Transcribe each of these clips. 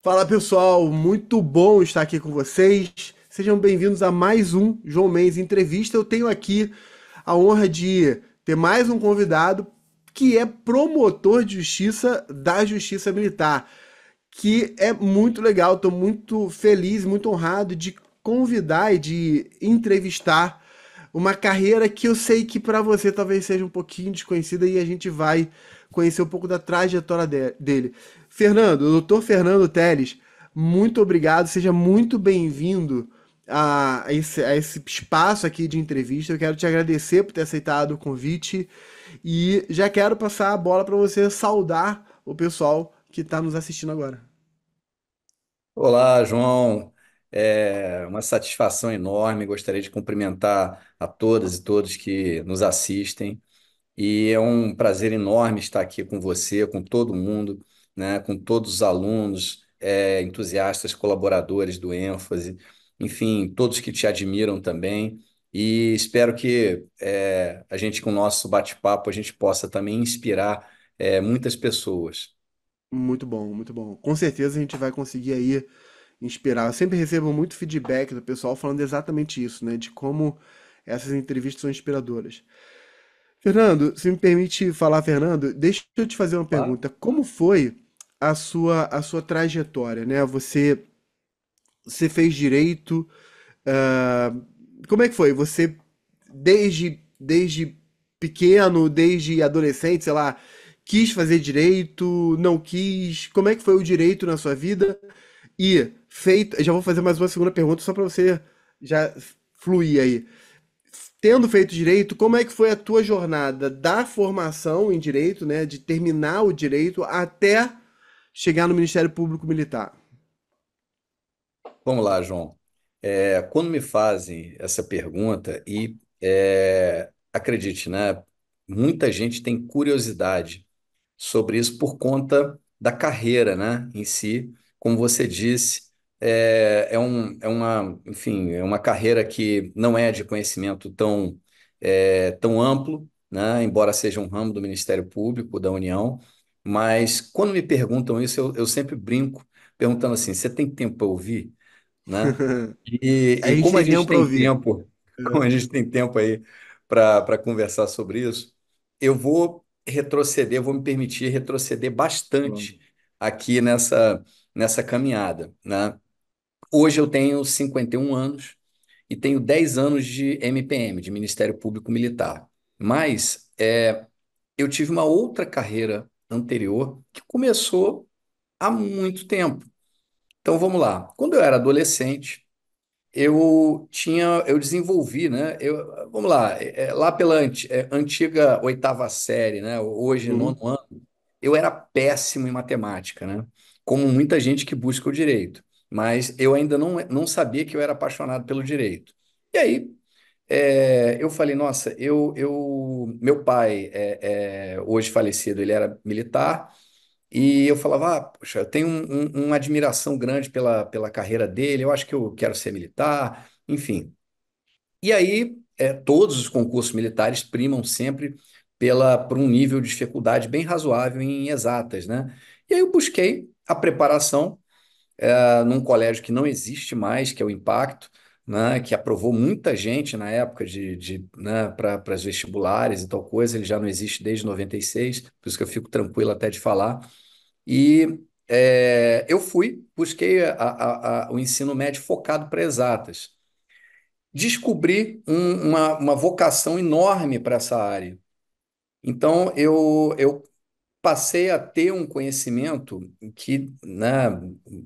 Fala pessoal, muito bom estar aqui com vocês. Sejam bem-vindos a mais um João Mendes Entrevista. Eu tenho aqui a honra de ter mais um convidado que é promotor de justiça da Justiça Militar, que é muito legal. Estou muito feliz, muito honrado de convidar e de entrevistar uma carreira que eu sei que para você talvez seja um pouquinho desconhecida e a gente vai conhecer um pouco da trajetória dele. Fernando, o doutor Fernando Teles, muito obrigado, seja muito bem-vindo a esse espaço aqui de entrevista. Eu quero te agradecer por ter aceitado o convite e já quero passar a bola para você saudar o pessoal que está nos assistindo agora. Olá, João. É uma satisfação enorme. Gostaria de cumprimentar a todas e todos que nos assistem. E é um prazer enorme estar aqui com você, com todo mundo, né? Com todos os alunos, entusiastas, colaboradores do ênfase, enfim, todos que te admiram também. E espero que a gente, com o nosso bate-papo, a gente possa também inspirar muitas pessoas. Muito bom, muito bom. Com certeza a gente vai conseguir aí inspirar. Eu sempre recebo muito feedback do pessoal falando exatamente isso, né? De como essas entrevistas são inspiradoras. Fernando, se me permite falar, Fernando, deixa eu te fazer uma Claro. pergunta. Como foi a sua trajetória, né? Você fez direito, ah, como é que foi? Você, desde pequeno, desde adolescente, sei lá, quis fazer direito, não quis? Como é que foi o direito na sua vida? E feito, já vou fazer mais uma segunda pergunta só para você já fluir aí. Tendo feito direito, como é que foi a tua jornada da formação em direito, né, de terminar o direito até chegar no Ministério Público Militar? Vamos lá, João. Quando me fazem essa pergunta, e acredite, né? Muita gente tem curiosidade sobre isso por conta da carreira, né? Em si, como você disse, enfim, é uma carreira que não é de conhecimento tão amplo, né? Embora seja um ramo do Ministério Público da União, mas quando me perguntam isso, eu sempre brinco perguntando assim: você tem tempo para ouvir? Né? A E gente como a tem tempo gente para tem ouvir. tempo, como É, a gente tem tempo aí para conversar sobre isso, eu vou retroceder, vou me permitir retroceder bastante aqui nessa caminhada, né? Hoje eu tenho 51 anos e tenho 10 anos de MPM, de Ministério Público Militar. Mas eu tive uma outra carreira anterior que começou há muito tempo. Então vamos lá. Quando eu era adolescente, eu desenvolvi, né? Vamos lá, lá pela antiga oitava série, né? Hoje nono uhum. ano, eu era péssimo em matemática, né? Como muita gente que busca o direito, mas eu ainda não sabia que eu era apaixonado pelo direito. E aí, eu falei, nossa, meu pai, hoje falecido, ele era militar. E eu falava, poxa, eu tenho uma admiração grande pela carreira dele, eu acho que eu quero ser militar, enfim. E aí, todos os concursos militares primam sempre por um nível de dificuldade bem razoável em exatas, né? E aí eu busquei a preparação num colégio que não existe mais, que é o Impacto, né? Que aprovou muita gente na época né, para as vestibulares e tal coisa, ele já não existe desde 96, por isso que eu fico tranquilo até de falar. E eu busquei o ensino médio focado para exatas. Descobri uma vocação enorme para essa área. Então, eu passei a ter um conhecimento que, né,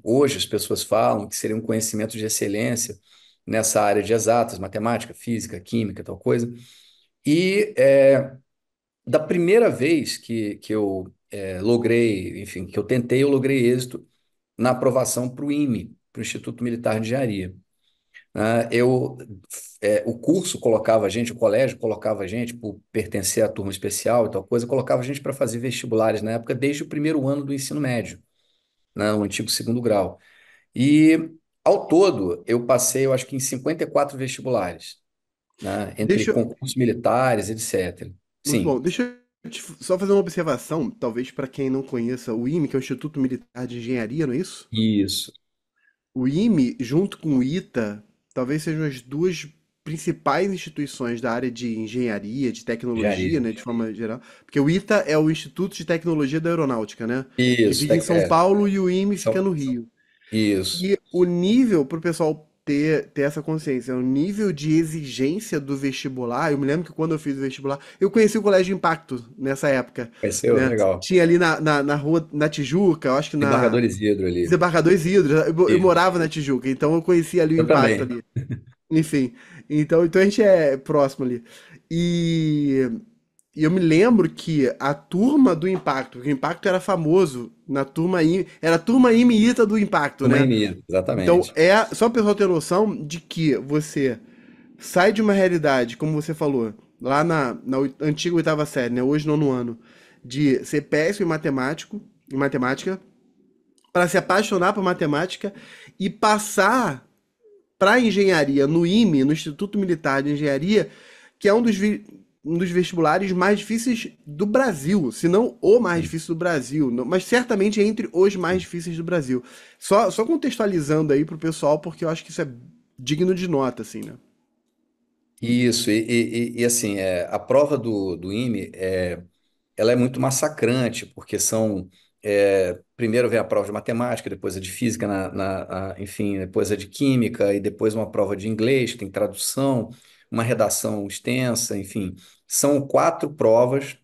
hoje as pessoas falam que seria um conhecimento de excelência nessa área de exatas, matemática, física, química, tal coisa. E da primeira vez que eu logrei, enfim, que eu tentei, eu logrei êxito na aprovação para o IME, para o Instituto Militar de Engenharia. Né? O curso colocava a gente, o colégio colocava a gente, por pertencer à turma especial e tal coisa, colocava a gente para fazer vestibulares na época, desde o primeiro ano do ensino médio, né? O antigo segundo grau. E, ao todo, eu passei, eu acho que em 54 vestibulares, né? Entre Deixa, concursos militares, etc. muito bom. Sim, Só fazer uma observação, talvez para quem não conheça o IME, que é o Instituto Militar de Engenharia, não é isso? Isso, O IME, junto com o ITA, talvez sejam as duas principais instituições da área de engenharia, de tecnologia, engenharia. né, de forma geral. Porque o ITA é o Instituto de Tecnologia da Aeronáutica, né? Que Isso, fica em São Paulo e o IME fica são- no Rio. isso. E o nível, para o pessoal ter essa consciência, o nível de exigência do vestibular, eu me lembro que quando eu fiz o vestibular, eu conheci o Colégio Impacto nessa época, Conheceu? né? Legal. Tinha ali na rua, na Tijuca, eu acho que na Desembargador Isidro ali. Desembargador Isidro, eu Isso. morava na Tijuca, então eu conhecia ali o Eu Impacto também. ali. Enfim, então a gente é próximo ali. E, e eu me lembro que a turma do Impacto, porque o Impacto era famoso na turma era a turma IME-ITA do Impacto, Turma né? em Então, exatamente. só o pessoal ter noção de que você sai de uma realidade, como você falou, lá na antiga oitava série, né? Hoje nono ano, de ser péssimo em matemática, para se apaixonar por matemática e passar para engenharia no IME, no Instituto Militar de Engenharia, que é um dos vestibulares mais difíceis do Brasil, se não o mais Sim, difícil do Brasil, mas certamente entre os mais sim. difíceis do Brasil. Só contextualizando aí pro pessoal, porque eu acho que isso é digno de nota, assim, né? Isso, e, assim, a prova do IME, ela é muito massacrante, porque primeiro vem a prova de matemática, depois a de física, enfim, depois a de química, e depois uma prova de inglês, que tem tradução, uma redação extensa, enfim. São 4 provas,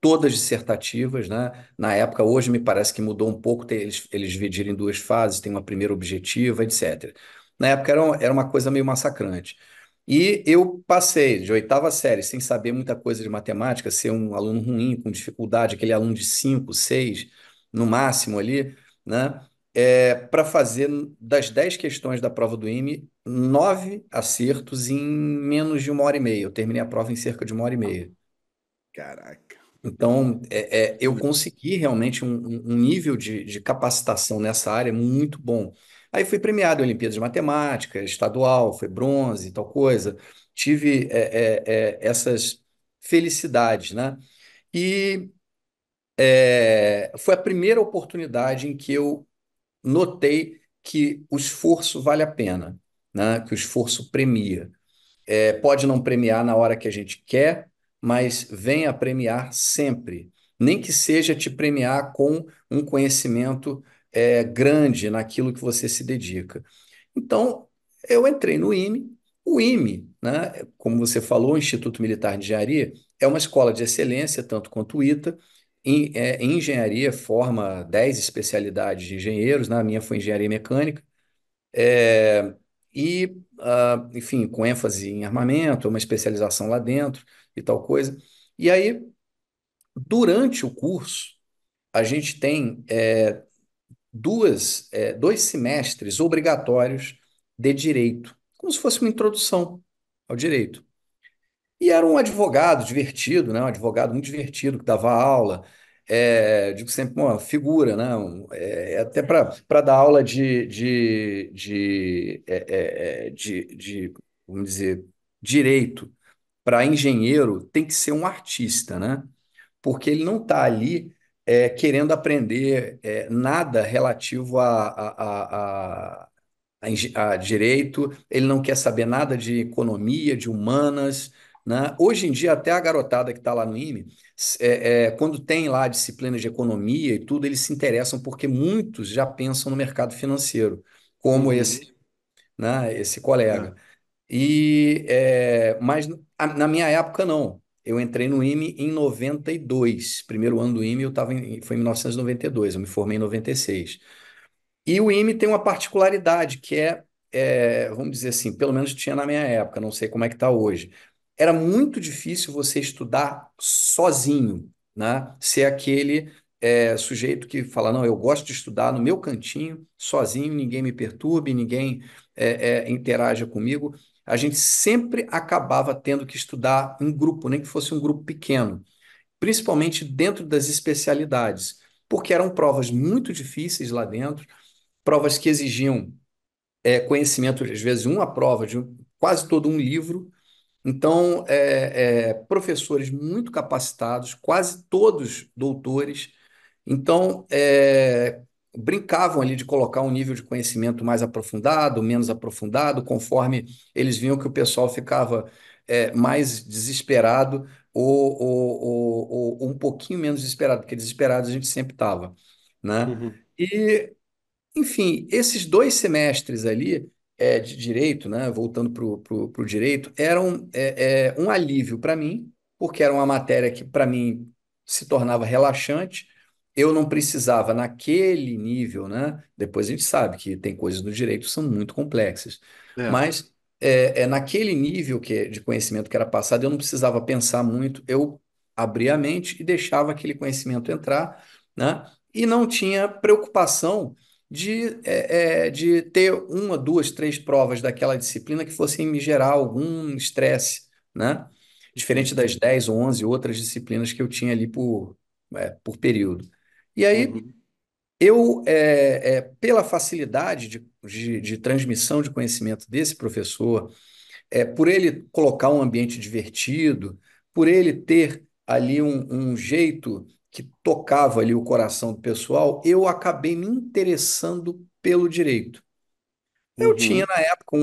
todas dissertativas, né? Na época, hoje me parece que mudou um pouco, eles dividiram em 2 fases, tem uma primeira objetiva, etc. Na época era uma coisa meio massacrante. E eu passei de oitava série sem saber muita coisa de matemática, ser um aluno ruim, com dificuldade, aquele aluno de 5, 6, no máximo ali, né? Para fazer das 10 questões da prova do IME, 9 acertos em menos de 1 hora e meia. Eu terminei a prova em cerca de 1 hora e meia. Caraca. Então, eu consegui realmente um nível de capacitação nessa área muito bom. Aí fui premiado em Olimpíadas de Matemática, estadual, foi bronze, tal coisa. Tive essas felicidades, né? E foi a primeira oportunidade em que eu notei que o esforço vale a pena, né? Que o esforço premia. Pode não premiar na hora que a gente quer, mas venha premiar sempre. Nem que seja te premiar com um conhecimento grande naquilo que você se dedica. Então, eu entrei no IME. O IME, né, como você falou, o Instituto Militar de Engenharia, é uma escola de excelência, tanto quanto o ITA. Em engenharia, forma 10 especialidades de engenheiros, né? A minha foi engenharia mecânica. Enfim, com ênfase em armamento, uma especialização lá dentro e tal coisa. E aí, durante o curso, a gente tem 2 semestres obrigatórios de direito, como se fosse uma introdução ao direito. E era um advogado divertido, né? Um advogado muito divertido que dava aula. Digo sempre, uma figura, né? Até para dar aula vamos dizer, direito para engenheiro tem que ser um artista, né? Porque ele não está ali querendo aprender nada relativo a direito, ele não quer saber nada de economia, de humanas, né? Hoje em dia, até a garotada que está lá no IME, quando tem lá disciplinas de economia e tudo, eles se interessam porque muitos já pensam no mercado financeiro, como Uhum. esse É. colega. Mas na minha época, não. Eu entrei no IME em 92. Primeiro ano do IME foi em 1992. Eu me formei em 96. E o IME tem uma particularidade que vamos dizer assim, pelo menos tinha na minha época, não sei como é que está hoje. Era muito difícil você estudar sozinho, né? Ser aquele sujeito que fala, não, eu gosto de estudar no meu cantinho, sozinho, ninguém me perturbe, ninguém interaja comigo. A gente sempre acabava tendo que estudar em grupo, nem que fosse um grupo pequeno, principalmente dentro das especialidades, porque eram provas muito difíceis lá dentro, provas que exigiam conhecimento, às vezes uma prova de quase todo um livro, Então, professores muito capacitados, quase todos doutores. Então, brincavam ali de colocar um nível de conhecimento mais aprofundado, menos aprofundado, conforme eles viam que o pessoal ficava mais desesperado ou um pouquinho menos desesperado, porque desesperado a gente sempre estava, né? Uhum, E enfim, esses 2 semestres ali de direito, né, voltando para o direito, eram um alívio para mim, porque era uma matéria que para mim se tornava relaxante. Eu não precisava naquele nível, né? Depois a gente sabe que tem coisas do direito que são muito complexas, é. mas naquele nível de conhecimento que era passado, eu não precisava pensar muito, eu abria a mente e deixava aquele conhecimento entrar, né? E não tinha preocupação de ter uma, duas, três provas daquela disciplina que fossem me gerar algum estresse, né? Diferente das 10 ou 11 outras disciplinas que eu tinha ali por período. E aí, Uhum, pela facilidade de transmissão de conhecimento desse professor, por ele colocar um ambiente divertido, por ele ter ali um jeito que tocava ali o coração do pessoal, eu acabei me interessando pelo direito. Eu tinha uhum. na época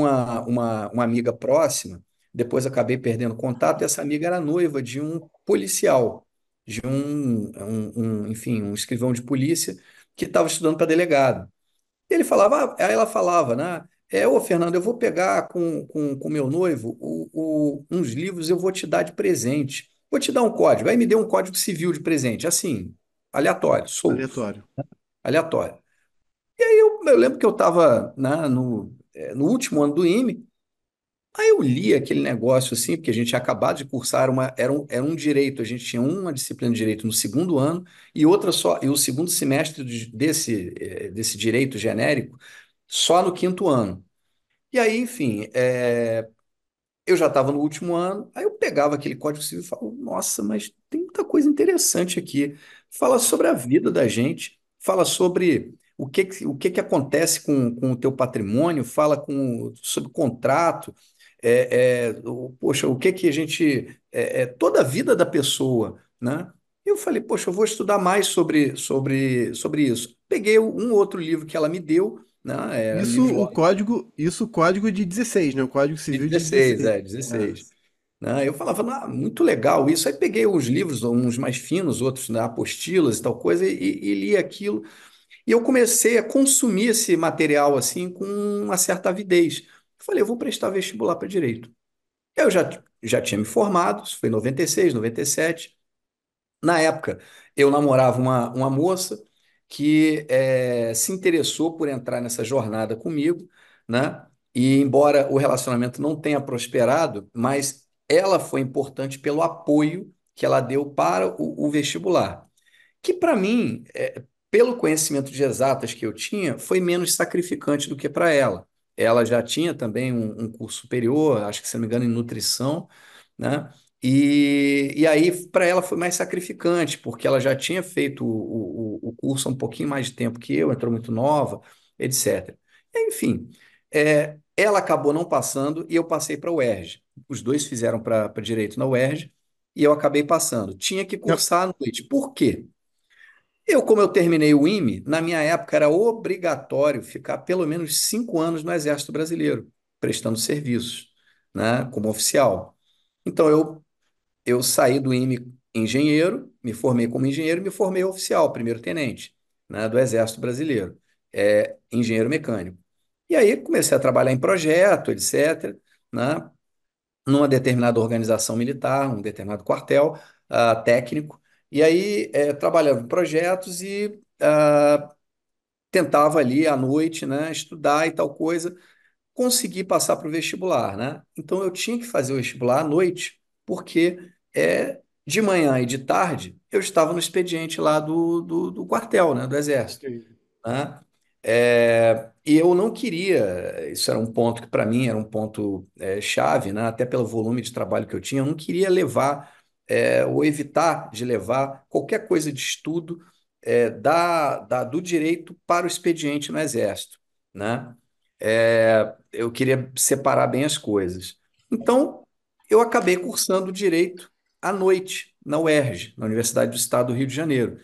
uma amiga próxima, depois acabei perdendo contato, e essa amiga era noiva de um policial, de enfim, um escrivão de polícia que estava estudando para delegado. Ele falava, aí ela falava, né? Ô Fernando, eu vou pegar com meu noivo uns livros, eu vou te dar de presente. Vou te dar um código. Aí me deu um código civil de presente, assim, aleatório, solto, Aleatório. aleatório. Eu lembro que eu estava no último ano do IME, aí eu li aquele negócio assim, porque a gente tinha acabado de cursar, era um direito, a gente tinha uma disciplina de direito no segundo ano e outra só, e o segundo semestre desse direito genérico só no quinto ano. E aí, enfim, eu já estava no último ano, aí eu pegava aquele Código Civil e falava, nossa, mas tem muita coisa interessante aqui. Fala sobre a vida da gente, fala sobre o que que acontece com o teu patrimônio, fala sobre contrato, poxa, o que que a gente, toda a vida da pessoa, né? E eu falei, poxa, eu vou estudar mais sobre isso. Peguei um outro livro que ela me deu, né? Livros Isso o código de 16, né? O Código de Civil de 16, 16. 16. Né? Eu falava, muito legal isso. Aí peguei os livros, uns mais finos, outros, né, apostilas e tal coisa, e li aquilo. E eu comecei a consumir esse material assim com uma certa avidez. Eu falei, eu vou prestar vestibular para direito. Eu já tinha me formado, isso foi em 96, 97. Na época, eu namorava uma moça que se interessou por entrar nessa jornada comigo, né? E embora o relacionamento não tenha prosperado, mas ela foi importante pelo apoio que ela deu para o vestibular que para mim, pelo conhecimento de exatas que eu tinha, foi menos sacrificante do que para ela. Ela já tinha também um curso superior, acho que, se não me engano, em nutrição, né? E aí, para ela, foi mais sacrificante, porque ela já tinha feito o curso há um pouquinho mais de tempo que eu, entrou muito nova, etc. Enfim, ela acabou não passando e eu passei para a UERJ. Os dois fizeram para direito na UERJ e eu acabei passando. Tinha que Não, cursar à noite. Por quê? Como eu terminei o IME, na minha época era obrigatório ficar pelo menos 5 anos no Exército Brasileiro, prestando serviços, né, como oficial. Então eu saí do IME engenheiro, me formei como engenheiro e me formei oficial, primeiro-tenente, né, do Exército Brasileiro, engenheiro mecânico. E aí comecei a trabalhar em projeto, etc., né, numa determinada organização militar, um determinado quartel técnico, e aí trabalhava em projetos e tentava ali à noite, né, estudar e tal coisa, conseguir passar para o vestibular, né? Então eu tinha que fazer o vestibular à noite, porque de manhã e de tarde eu estava no expediente lá do quartel, né, do Exército, entendi. né? E eu não queria, isso era um ponto que para mim era um ponto chave, né? Até pelo volume de trabalho que eu tinha, eu não queria levar ou evitar de levar qualquer coisa de estudo do direito para o expediente no Exército, né? Eu queria separar bem as coisas. Então, eu acabei cursando direito à noite na UERJ, na Universidade do Estado do Rio de Janeiro,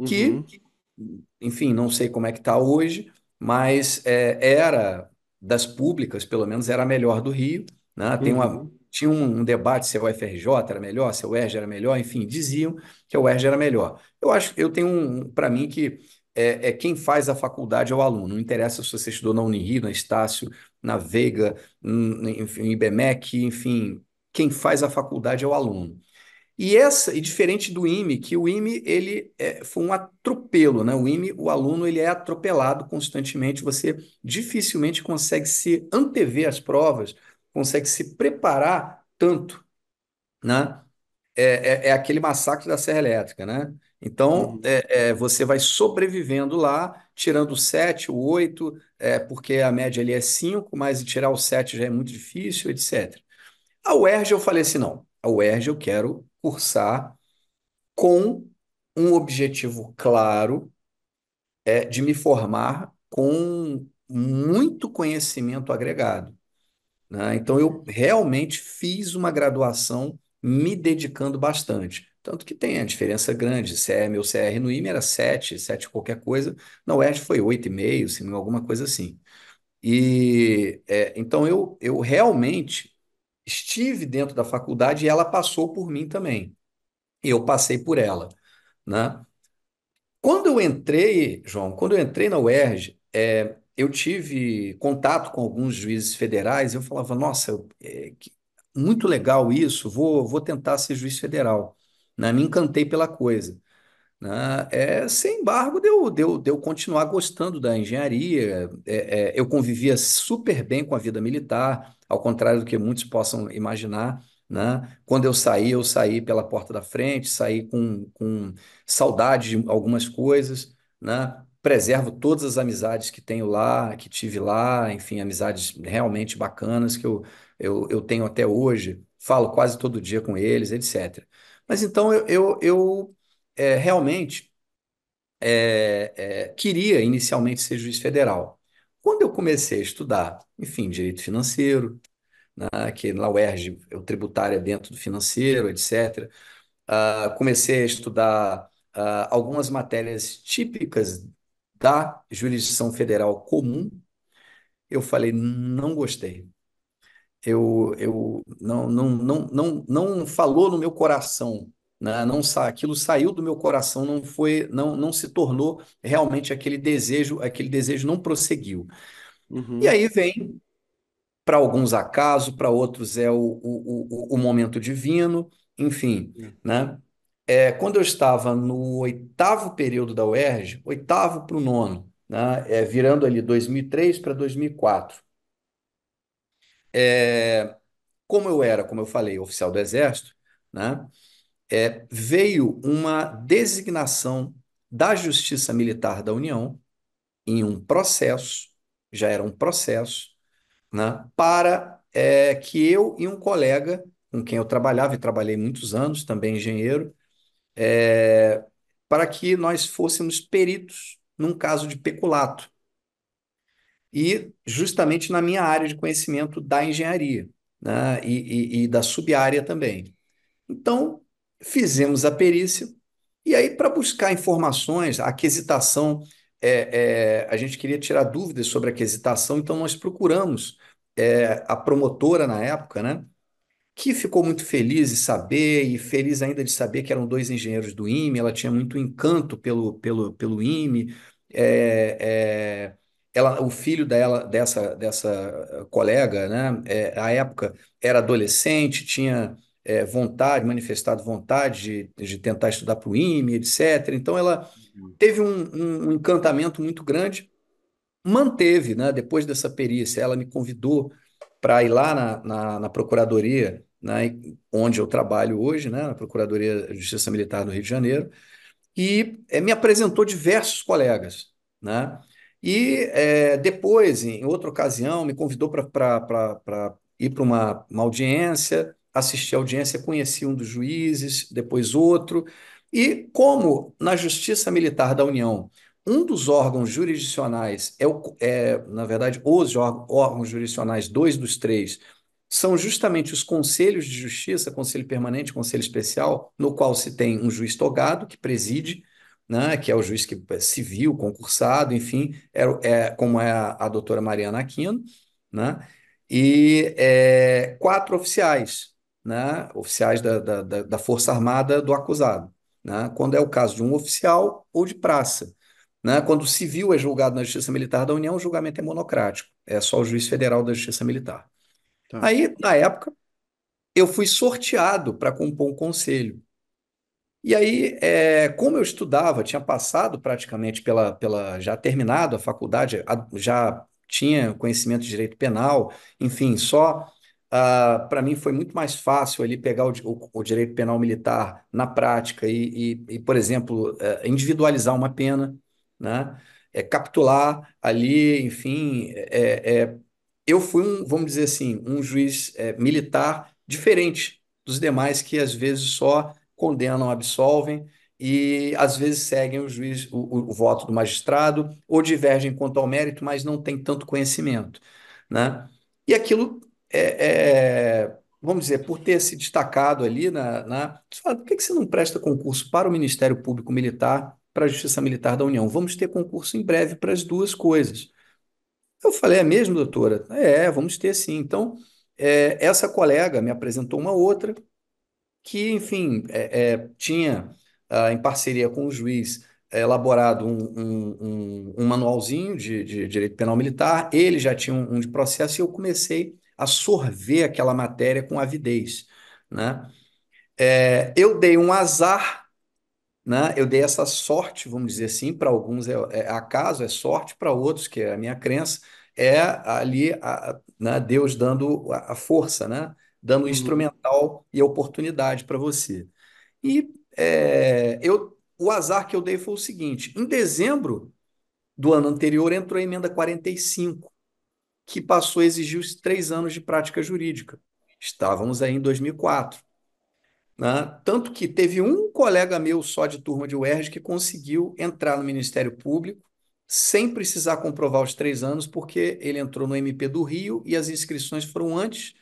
que, Uhum. enfim, não sei como é que está hoje, mas era das públicas, pelo menos era a melhor do Rio, né? Uhum. Tinha um debate se a UFRJ era melhor, se a UERJ era melhor, enfim, diziam que a UERJ era melhor. Eu tenho para mim que quem faz a faculdade é o aluno, não interessa se você estudou na Unirio, na Estácio, na Veiga, enfim, IBMEC, enfim, quem faz a faculdade é o aluno. E diferente do IME, que o IME ele foi um atropelo, né? O IME, o aluno ele é atropelado constantemente. Você dificilmente consegue se antever às provas, consegue se preparar tanto, né? É aquele massacre da Serra Elétrica, né? Então, Uhum. você vai sobrevivendo lá, tirando o 7, o 8, porque a média ali é 5, mas tirar o 7 já é muito difícil, etc. A UERJ eu falei assim, não, a UERJ eu quero cursar com um objetivo claro, de me formar com muito conhecimento agregado, né? Então, eu realmente fiz uma graduação me dedicando bastante. Tanto que tem a diferença grande. Meu CR no IME era 7, 7 qualquer coisa. Na UERJ foi 8,5, assim, alguma coisa assim. Então, eu realmente estive dentro da faculdade e ela passou por mim também. Eu passei por ela, né? Quando eu entrei, João, quando eu entrei na UERJ, eu tive contato com alguns juízes federais. Eu falava, nossa, muito legal isso, vou tentar ser juiz federal, né? Me encantei pela coisa, né? Sem embargo, de eu continuar gostando da engenharia. Eu convivia super bem com a vida militar, ao contrário do que muitos possam imaginar, né? Quando eu saí pela porta da frente, saí com saudade de algumas coisas, né? Preservo todas as amizades que tenho lá, que tive lá, enfim, amizades realmente bacanas que eu tenho até hoje, falo quase todo dia com eles, etc. Mas então realmente queria inicialmente ser juiz federal. Quando eu comecei a estudar, enfim, direito financeiro, né, que na UERJ o tributário é dentro do financeiro, etc., comecei a estudar algumas matérias típicas da jurisdição federal comum. Eu falei, não gostei. Eu não falou no meu coração, né? Aquilo saiu do meu coração, não se tornou realmente aquele desejo não prosseguiu. E Uhum. aí vem, para alguns acaso, para outros é o momento divino, enfim, né? Quando eu estava no oitavo período da UERJ, oitavo para o nono, né? Virando ali 2003 para 2004. Como eu era, como eu falei, oficial do Exército, né? Veio uma designação da Justiça Militar da União em um processo, já era um processo, né? Para que eu e um colega com quem eu trabalhava, e trabalhei muitos anos, também engenheiro, é, para que nós fôssemos peritos num caso de peculato, e justamente na minha área de conhecimento da engenharia, né? E da sub-área também. Então, fizemos a perícia, e aí, para buscar informações, a aquisitação, a gente queria tirar dúvidas sobre a aquisitação, então nós procuramos a promotora na época, né? Que ficou muito feliz de saber, e feliz ainda de saber que eram dois engenheiros do IME. Ela tinha muito encanto pelo IME. O filho dessa colega, né, à época, era adolescente, tinha manifestado vontade de tentar estudar para o IME, etc. Então, ela teve um encantamento muito grande, manteve, né, depois dessa perícia. Ela me convidou para ir lá na Procuradoria, né, onde eu trabalho hoje, né, na Procuradoria de Justiça Militar do Rio de Janeiro, e me apresentou diversos colegas, né? Depois, em outra ocasião, me convidou para ir para uma audiência, assistir a audiência, conheci um dos juízes, depois outro. E como na Justiça Militar da União, um dos órgãos jurisdicionais na verdade, os órgãos jurisdicionais, dois dos três, são justamente os conselhos de justiça, conselho permanente, conselho especial, no qual se tem um juiz togado que preside, né, que é o juiz que é civil, concursado, enfim, como é a doutora Mariana Aquino, né, e quatro oficiais, né, oficiais da Força Armada do acusado, né, quando é o caso de um oficial ou de praça. Né? Quando o civil é julgado na Justiça Militar da União, o julgamento é monocrático, é só o juiz federal da Justiça Militar. Tá. Aí, na época, eu fui sorteado para compor um conselho. E aí, como eu estudava, tinha passado praticamente já terminado a faculdade, já tinha conhecimento de direito penal, enfim, para mim foi muito mais fácil ali pegar o direito penal militar na prática por exemplo, individualizar uma pena, né? Capitular ali, enfim, eu fui vamos dizer assim, um juiz militar diferente dos demais que às vezes só condenam, absolvem e às vezes seguem o voto do magistrado ou divergem quanto ao mérito, mas não têm tanto conhecimento, né? E aquilo vamos dizer, por ter se destacado ali você fala, por que você não presta concurso para o Ministério Público Militar, para a Justiça Militar da União? Vamos ter concurso em breve para as duas coisas. Eu falei, é mesmo, doutora? Vamos ter sim. Então, essa colega me apresentou uma outra que, enfim, tinha, em parceria com o juiz, elaborado um manualzinho de direito penal militar. Ele já tinha um de processo e eu comecei a sorver aquela matéria com avidez, né? Eu dei um azar, né? Eu dei essa sorte, vamos dizer assim, para alguns é acaso, é sorte, para outros, que é a minha crença, é ali né, Deus dando a força, né? Dando o Uhum. instrumental e a oportunidade para você. E o azar que eu dei foi o seguinte: em dezembro do ano anterior entrou a emenda 45, que passou a exigir os 3 anos de prática jurídica. Estávamos aí em 2004, né? Tanto que teve um colega meu só de turma de UERJ que conseguiu entrar no Ministério Público sem precisar comprovar os 3 anos, porque ele entrou no MP do Rio e as inscrições foram antes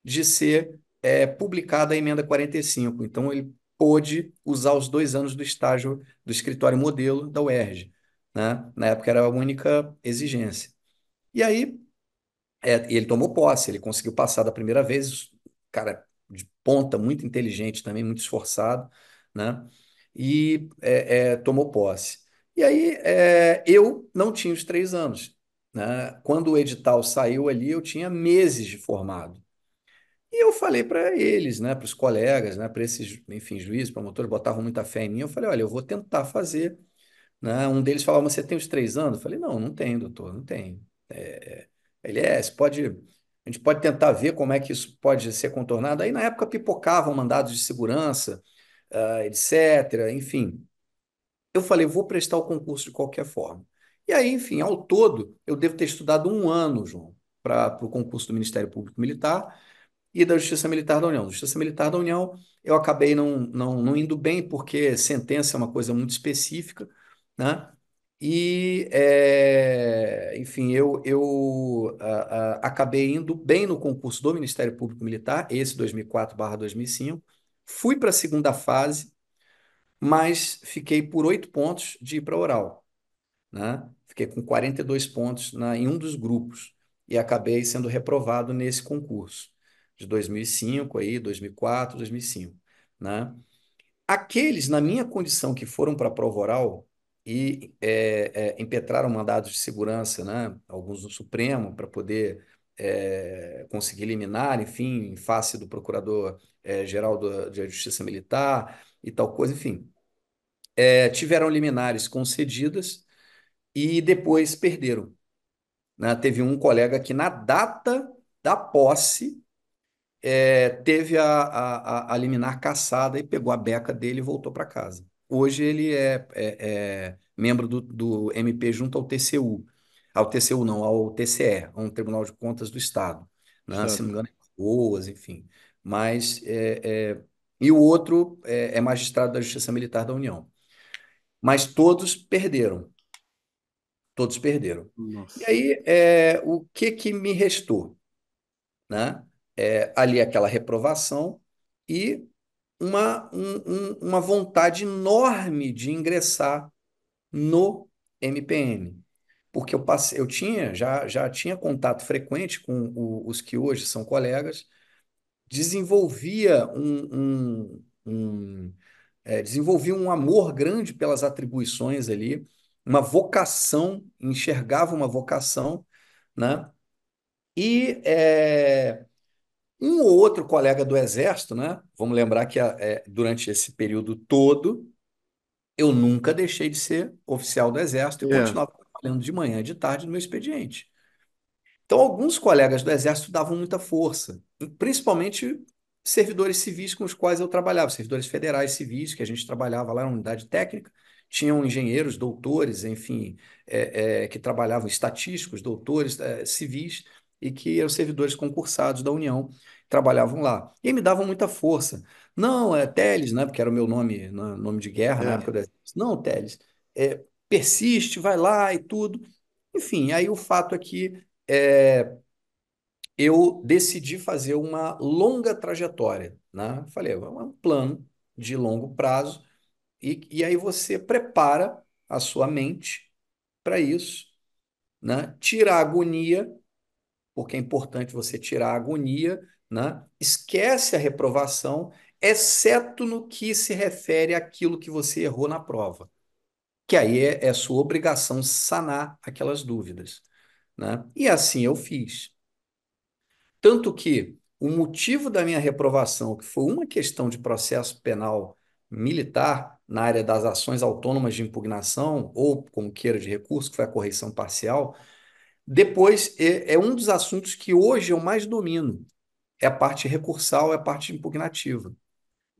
de ser publicada a emenda 45. Então, ele pôde usar os 2 anos do estágio do escritório modelo da UERJ, né? Na época era a única exigência. E aí, e ele tomou posse, ele conseguiu passar da primeira vez, cara de ponta, muito inteligente também, muito esforçado, né? E tomou posse. E aí eu não tinha os 3 anos, né? Quando o edital saiu ali, eu tinha meses de formado. E eu falei para eles, né, para os colegas, né, para esses, enfim, juízes, promotores, botavam muita fé em mim. Eu falei, olha, eu vou tentar fazer, né? Um deles falava, você tem os 3 anos? Eu falei, não, não tenho, doutor, não tenho. Você pode, a gente pode tentar ver como é que isso pode ser contornado. Aí, na época, pipocavam mandados de segurança, etc. Enfim, eu falei, vou prestar o concurso de qualquer forma. E aí, enfim, ao todo, eu devo ter estudado um ano, João, para o concurso do Ministério Público Militar e da Justiça Militar da União. Justiça Militar da União, eu acabei não indo bem, porque sentença é uma coisa muito específica, né? Enfim, eu acabei indo bem no concurso do Ministério Público Militar, esse 2004/2005. Fui para a segunda fase, mas fiquei por 8 pontos de ir para oral, né? Fiquei com 42 pontos em um dos grupos e acabei sendo reprovado nesse concurso de 2005 aí, 2004, 2005, né? Aqueles na minha condição que foram para a prova oral e impetraram mandados de segurança, né? Alguns no Supremo para poder conseguir eliminar, enfim, em face do procurador-geral da Justiça Militar e tal coisa, enfim, tiveram liminares concedidas e depois perderam, né? Teve um colega que, na data da posse, teve a liminar cassada e pegou a beca dele e voltou para casa. Hoje ele é membro do MP junto ao TCU não, ao TCE, um Tribunal de Contas do Estado, né? Se não me Certo. engano, é Boas, enfim. Mas, e o outro é magistrado da Justiça Militar da União. Mas todos perderam. Todos perderam. E Nossa. aí, o que que me restou, né? ali aquela reprovação e uma vontade enorme de ingressar no MPM. Porque eu já tinha contato frequente com os que hoje são colegas, desenvolvia desenvolvia um amor grande pelas atribuições ali, uma vocação, enxergava uma vocação, né? E um ou outro colega do Exército, né? Vamos lembrar que durante esse período todo, eu nunca deixei de ser oficial do Exército e É, continuava trabalhando de manhã e de tarde no meu expediente. Então, alguns colegas do Exército davam muita força, principalmente servidores civis com os quais eu trabalhava, servidores federais civis, que a gente trabalhava lá na unidade técnica, tinham engenheiros, doutores, enfim, que trabalhavam, estatísticos, doutores, civis, e que eram servidores concursados da União, trabalhavam lá. E me davam muita força. Não, Teles, né, porque era o meu nome, nome de guerra na é, época do Exército. Não, Teles, persiste, vai lá e tudo. Enfim, aí o fato é que eu decidi fazer uma longa trajetória, né? Falei, é um plano de longo prazo e aí você prepara a sua mente para isso, né? Tira a agonia, porque é importante você tirar a agonia, né? Esquece a reprovação, exceto no que se refere àquilo que você errou na prova, que aí é sua obrigação sanar aquelas dúvidas, né? E assim eu fiz. Tanto que o motivo da minha reprovação, que foi uma questão de processo penal militar na área das ações autônomas de impugnação, ou como queira de recurso, que foi a correição parcial, depois é um dos assuntos que hoje eu mais domino. É a parte recursal, é a parte impugnativa,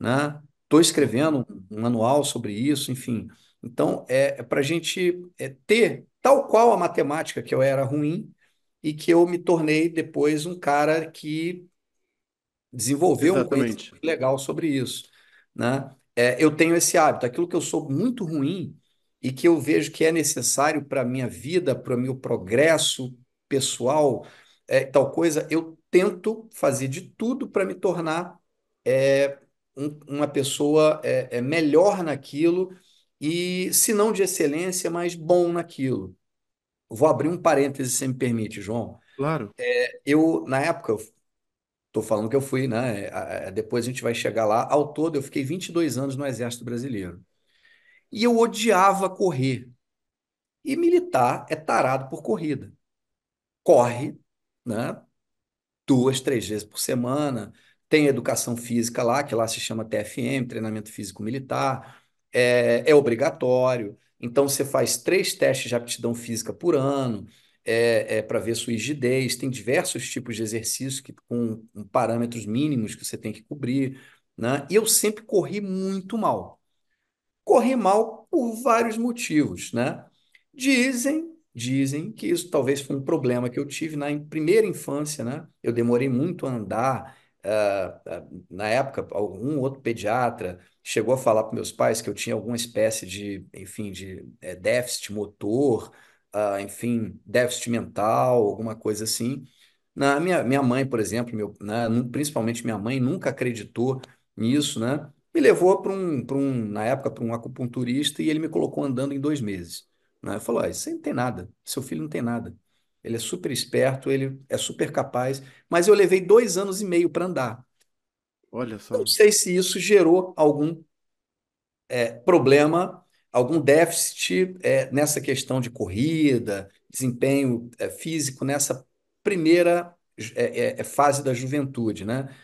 né? Estou escrevendo um manual sobre isso, enfim. Então, é para a gente ter, tal qual a matemática que eu era ruim, e que eu me tornei depois um cara que desenvolveu um conhecimento exatamente. legal sobre isso, né? Eu tenho esse hábito, aquilo que eu sou muito ruim e que eu vejo que é necessário para a minha vida, para o meu progresso pessoal, tal coisa, eu tento fazer de tudo para me tornar é, uma pessoa melhor naquilo e, se não de excelência, mas bom naquilo. Vou abrir um parêntese, se me permite, João. Claro. Na época, tô falando que eu fui, né? Depois a gente vai chegar lá. Ao todo, eu fiquei 22 anos no Exército Brasileiro. E eu odiava correr. E militar é tarado por corrida. Corre, né? 2, 3 vezes por semana. Tem educação física lá, que lá se chama TFM, treinamento físico militar. É obrigatório. Então você faz 3 testes de aptidão física por ano, para ver sua rigidez. Tem diversos tipos de exercícios com parâmetros mínimos que você tem que cobrir, né? E eu sempre corri muito mal. Corri mal por vários motivos, né? Dizem que isso talvez foi um problema que eu tive na primeira infância, né? Eu demorei muito a andar. Na época, algum outro pediatra chegou a falar para meus pais que eu tinha alguma espécie de, enfim, de déficit motor, enfim, déficit mental, alguma coisa assim. Minha mãe, por exemplo, principalmente minha mãe, nunca acreditou nisso, né? Me levou na época, para um acupunturista e ele me colocou andando em 2 meses, né? Falou, isso aí não tem nada, seu filho não tem nada. Ele é super esperto, ele é super capaz, mas eu levei 2 anos e meio para andar. Olha Não só. sei se isso gerou algum problema, algum déficit nessa questão de corrida, desempenho físico nessa primeira fase da juventude, né?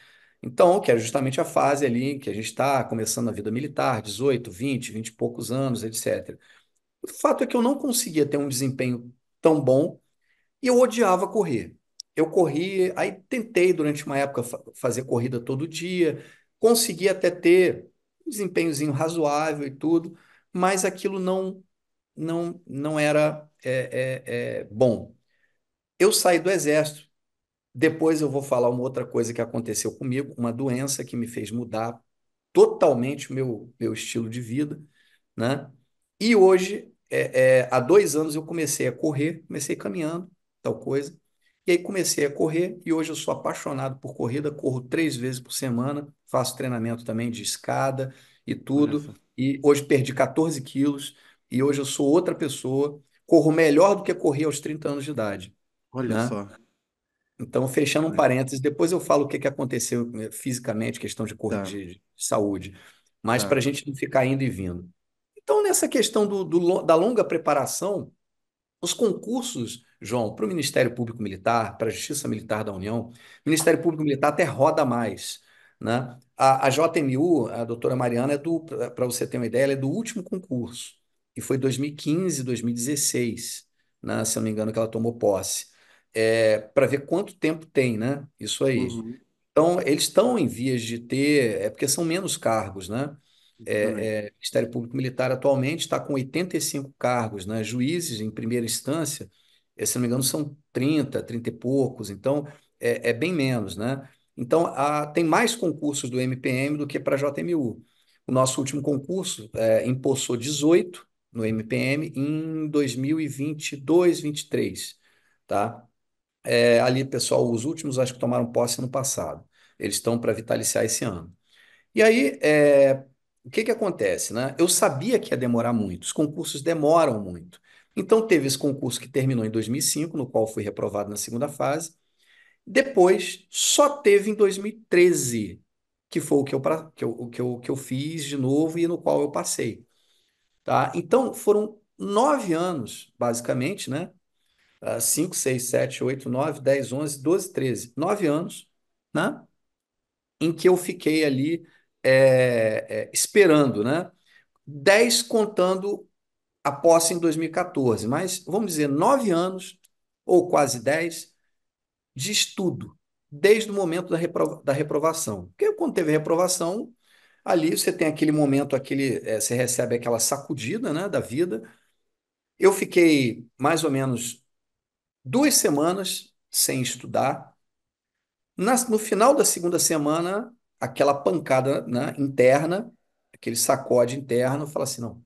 Então, que é justamente a fase ali que a gente está começando a vida militar, 18, 20 e poucos anos, etc. O fato é que eu não conseguia ter um desempenho tão bom e eu odiava correr. Eu corri, aí tentei durante uma época fazer corrida todo dia, consegui até ter um desempenhozinho razoável e tudo, mas aquilo não era bom. Eu saí do exército. Depois eu vou falar uma outra coisa que aconteceu comigo, uma doença que me fez mudar totalmente o meu estilo de vida, né? E hoje, há 2 anos eu comecei a correr, comecei caminhando, tal coisa. E aí comecei a correr e hoje eu sou apaixonado por corrida, corro 3 vezes por semana, faço treinamento também de escada e Olha tudo. só. E hoje perdi 14 quilos e hoje eu sou outra pessoa, corro melhor do que corri aos 30 anos de idade, Olha né? só. Então, fechando um parênteses, depois eu falo o que que aconteceu fisicamente, questão Tá, de saúde, mas para a tá. gente não ficar indo e vindo. Então, nessa questão da longa preparação, os concursos, João, para o Ministério Público Militar, para a Justiça Militar da União, o Ministério Público Militar até roda mais, né? A JMU, a doutora Mariana, para você ter uma ideia, ela é do último concurso, e foi 2015, 2016, né? Se eu não me engano, que ela tomou posse. Para ver quanto tempo tem, né? Isso aí. Uhum, Então, eles estão em vias de ter, porque são menos cargos, né? exatamente. O Ministério Público Militar atualmente está com 85 cargos, né? Juízes em primeira instância, se não me engano, são 30 e poucos, então é bem menos, né? Então, tem mais concursos do MPM do que para a JMU. O nosso último concurso empossou 18 no MPM em 2022, 23, tá? Ali, pessoal, os últimos acho que tomaram posse no passado. Eles estão para vitaliciar esse ano. E aí, o que que acontece, né? Eu sabia que ia demorar muito, os concursos demoram muito. Então, teve esse concurso que terminou em 2005, no qual fui reprovado na segunda fase. Depois, só teve em 2013, que foi o que eu fiz de novo e no qual eu passei, tá? Então, foram 9 anos, basicamente, né? 5, 6, 7, 8, 9, 10, 11, 12, 13. 9 anos, né? Em que eu fiquei ali esperando, né? 10 contando a posse em 2014, mas vamos dizer 9 anos, ou quase 10, de estudo, desde o momento da reprovação. Porque quando teve a reprovação, ali você tem aquele momento, você recebe aquela sacudida, né, da vida. Eu fiquei mais ou menos 2 semanas sem estudar. No final da segunda semana, aquela pancada, né, interna, aquele sacode interno, fala assim, não,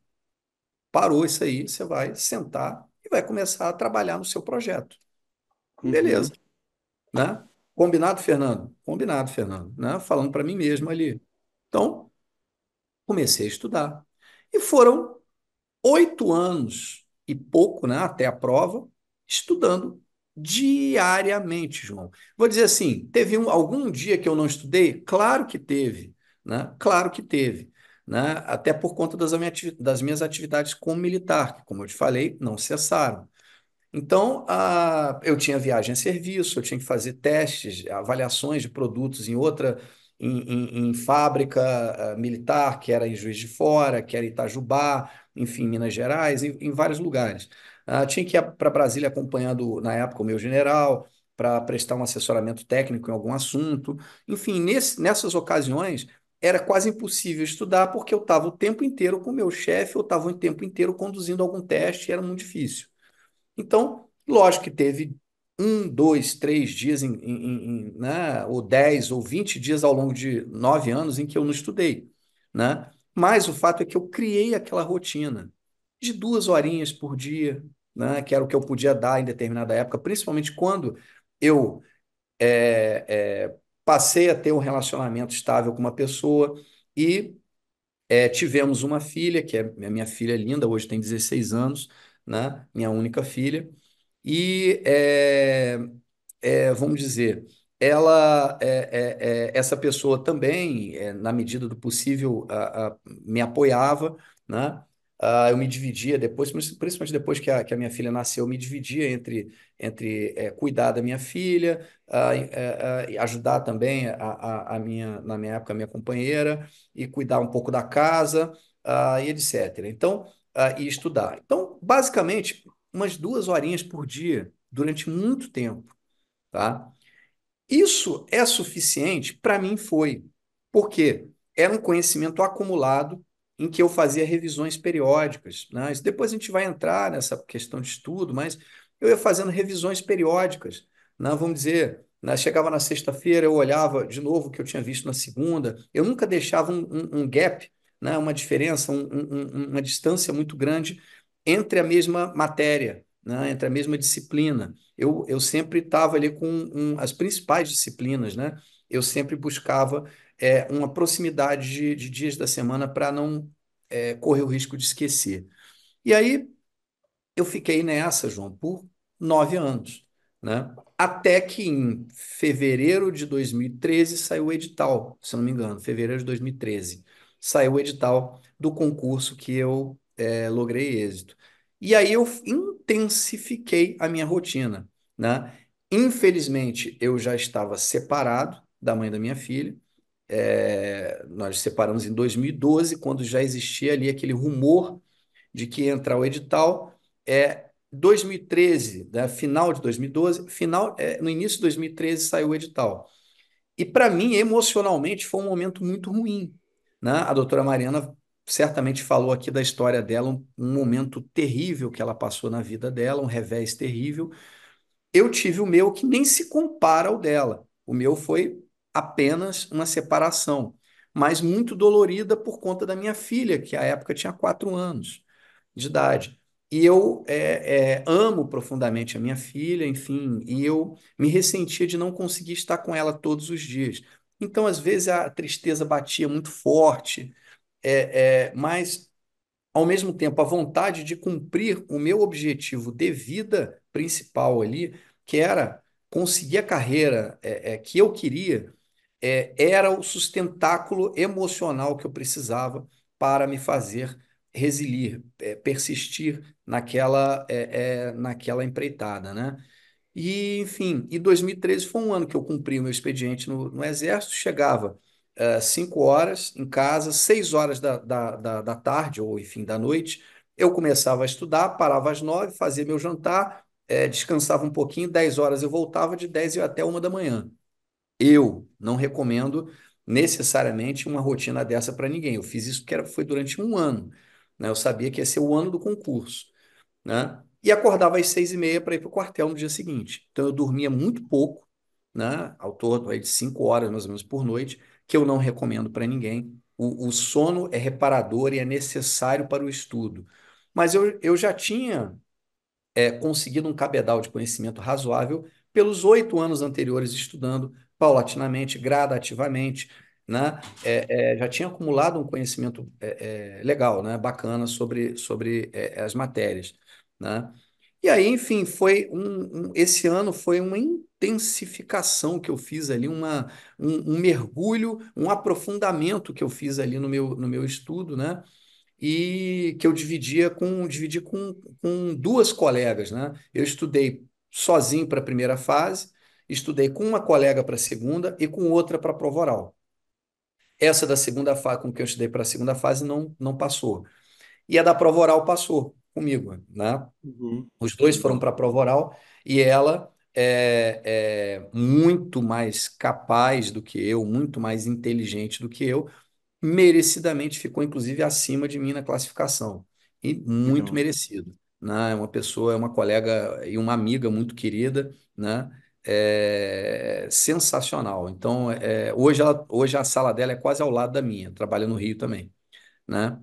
parou isso aí, você vai sentar e vai começar a trabalhar no seu projeto. Beleza, Uhum, né? Combinado, Fernando? Combinado, Fernando, né? Falando para mim mesmo ali. Então, comecei a estudar. E foram 8 anos e pouco, né, até a prova, estudando diariamente, João. Vou dizer assim, teve algum dia que eu não estudei? Claro que teve, né? Claro que teve, né? Até por conta das minhas atividades como militar, que, como eu te falei, não cessaram. Então, eu tinha viagem a serviço, eu tinha que fazer testes, avaliações de produtos em fábrica militar, que era em Juiz de Fora, que era em Itajubá, enfim, Minas Gerais, em vários lugares. Tinha que ir para Brasília acompanhando, na época, o meu general, para prestar um assessoramento técnico em algum assunto. Enfim, nessas ocasiões, era quase impossível estudar, porque eu estava o tempo inteiro com o meu chefe, eu estava o tempo inteiro conduzindo algum teste, e era muito difícil. Então, lógico que teve 1, 2, 3 dias, né, ou 10 ou 20 dias ao longo de 9 anos em que eu não estudei, né? Mas o fato é que eu criei aquela rotina de 2 horinhas por dia, né, que era o que eu podia dar em determinada época, principalmente quando eu é, é, passei a ter um relacionamento estável com uma pessoa e tivemos uma filha, que é a minha filha linda, hoje tem 16 anos, né, minha única filha. E, vamos dizer, essa pessoa também, na medida do possível, me apoiava, né? Eu me dividia depois, principalmente depois que a minha filha nasceu, eu me dividia entre cuidar da minha filha, e ajudar também na minha época, a minha companheira, e cuidar um pouco da casa, e etc. Então, e estudar. Então, basicamente, umas 2 horinhas por dia, durante muito tempo, tá? Isso é suficiente? Para mim foi. Por quê? Era um conhecimento acumulado em que eu fazia revisões periódicas, né? Isso depois a gente vai entrar nessa questão de estudo, mas eu ia fazendo revisões periódicas, né? Vamos dizer, né? Chegava na sexta-feira, eu olhava de novo o que eu tinha visto na segunda, eu nunca deixava um gap, né? Uma diferença, uma distância muito grande entre a mesma matéria, né? Entre a mesma disciplina. eu sempre estava ali com as principais disciplinas, né? Eu sempre buscava uma proximidade de dias da semana para não correr o risco de esquecer. E aí eu fiquei nessa, João, por 9 anos, né? Até que em fevereiro de 2013 saiu o edital, se eu não me engano, fevereiro de 2013, saiu o edital do concurso que eu logrei êxito. E aí eu intensifiquei a minha rotina, né? Infelizmente, eu já estava separado da mãe da minha filha. Nós nos separamos em 2012, quando já existia ali aquele rumor de que ia entrar o edital. 2013, né, final de 2012, no início de 2013 saiu o edital. E para mim, emocionalmente, foi um momento muito ruim, né? A doutora Mariana certamente falou aqui da história dela, um momento terrível que ela passou na vida dela, um revés terrível. Eu tive o meu que nem se compara ao dela. O meu foi apenas uma separação, mas muito dolorida por conta da minha filha, que à época tinha 4 anos de idade. E eu amo profundamente a minha filha, enfim, e eu me ressentia de não conseguir estar com ela todos os dias. Então, às vezes, a tristeza batia muito forte, mas ao mesmo tempo, a vontade de cumprir o meu objetivo de vida principal ali, que era conseguir a carreira que eu queria, era o sustentáculo emocional que eu precisava para me fazer resilir, persistir naquela empreitada, né? E, enfim, e 2013 foi um ano que eu cumpri o meu expediente no Exército, chegava 5 horas em casa, 6 horas da tarde, ou enfim, da noite, eu começava a estudar, parava às 9, fazia meu jantar, descansava um pouquinho, 10 horas eu voltava, de 10 até 1 da manhã. Eu não recomendo necessariamente uma rotina dessa para ninguém. Eu fiz isso porque foi durante um ano, né? Eu sabia que ia ser o ano do concurso, né? E acordava às 6h30 para ir para o quartel no dia seguinte. Então eu dormia muito pouco, né? Ao todo aí de 5 horas mais ou menos por noite, que eu não recomendo para ninguém. O sono é reparador e é necessário para o estudo. Mas eu já tinha conseguido um cabedal de conhecimento razoável pelos 8 anos anteriores estudando paulatinamente, gradativamente, né? Já tinha acumulado um conhecimento legal, né? Bacana sobre as matérias, né? E aí, enfim, esse ano foi uma intensificação que eu fiz ali, um mergulho, um aprofundamento que eu fiz ali no meu estudo, né? E que eu dividi com duas colegas, né? Eu estudei sozinho para a primeira fase, estudei com uma colega para a segunda e com outra para a prova oral. Essa da segunda fase, com que eu estudei para a segunda fase, não passou. E a da prova oral passou comigo, né? Uhum. Os dois foram para a prova oral e ela é muito mais capaz do que eu, muito mais inteligente do que eu, merecidamente ficou, inclusive, acima de mim na classificação. E muito Legal. merecido. Né? É uma pessoa, é uma colega e uma amiga muito querida, né? Sensacional. Então, hoje a sala dela é quase ao lado da minha, trabalha no Rio também, né?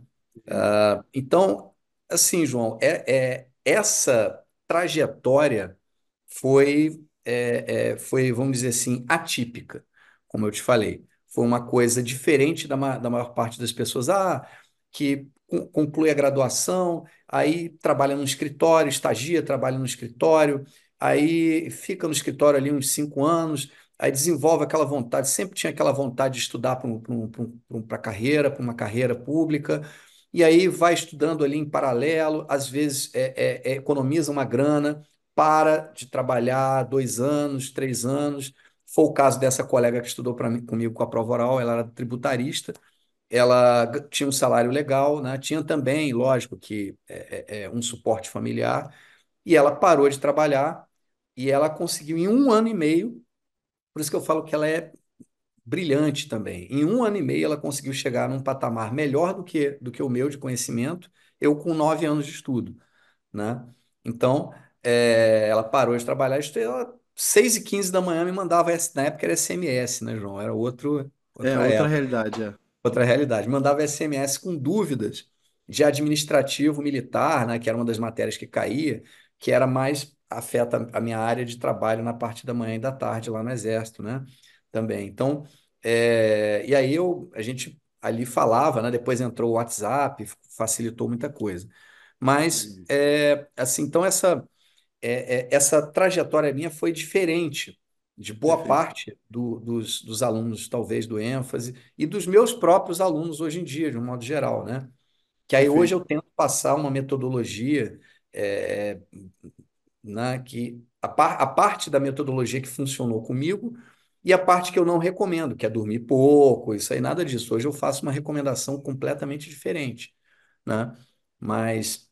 Uhum. Então, assim, João, essa trajetória foi, vamos dizer assim, atípica, como eu te falei. Foi uma coisa diferente da maior parte das pessoas. Que conclui a graduação, aí trabalha no escritório, estagia, trabalha no escritório, aí fica no escritório ali uns 5 anos, aí desenvolve aquela vontade, sempre tinha aquela vontade de estudar para carreira, para uma carreira pública, e aí vai estudando ali em paralelo, às vezes economiza uma grana, para de trabalhar 2 anos, 3 anos. Foi o caso dessa colega que estudou comigo com a prova oral, ela era tributarista, ela tinha um salário legal, né? Tinha também, lógico, que um suporte familiar, e ela parou de trabalhar e ela conseguiu em 1 ano e meio, por isso que eu falo que ela é brilhante também. Em 1 ano e meio, ela conseguiu chegar num patamar melhor do que o meu de conhecimento, eu com 9 anos de estudo, né? Então, ela parou de trabalhar, ela, 6h15 da manhã me mandava, na época era SMS, né, João? Era É, outra outra época, realidade, é. outra realidade. Mandava SMS com dúvidas de administrativo militar, né, que era uma das matérias que caía, que era mais afeta a minha área de trabalho na parte da manhã e da tarde lá no Exército, né? Também. Então, e aí a gente ali falava, né? Depois entrou o WhatsApp, facilitou muita coisa. Mas, assim, então essa trajetória minha foi diferente de boa Perfeito. parte dos alunos, talvez, do ênfase, e dos meus próprios alunos hoje em dia, de um modo geral, né? Que aí hoje Perfeito. eu tento passar uma metodologia, é, né, que a parte da metodologia que funcionou comigo e a parte que eu não recomendo, que é dormir pouco, isso aí, nada disso. Hoje eu faço uma recomendação completamente diferente, né? Mas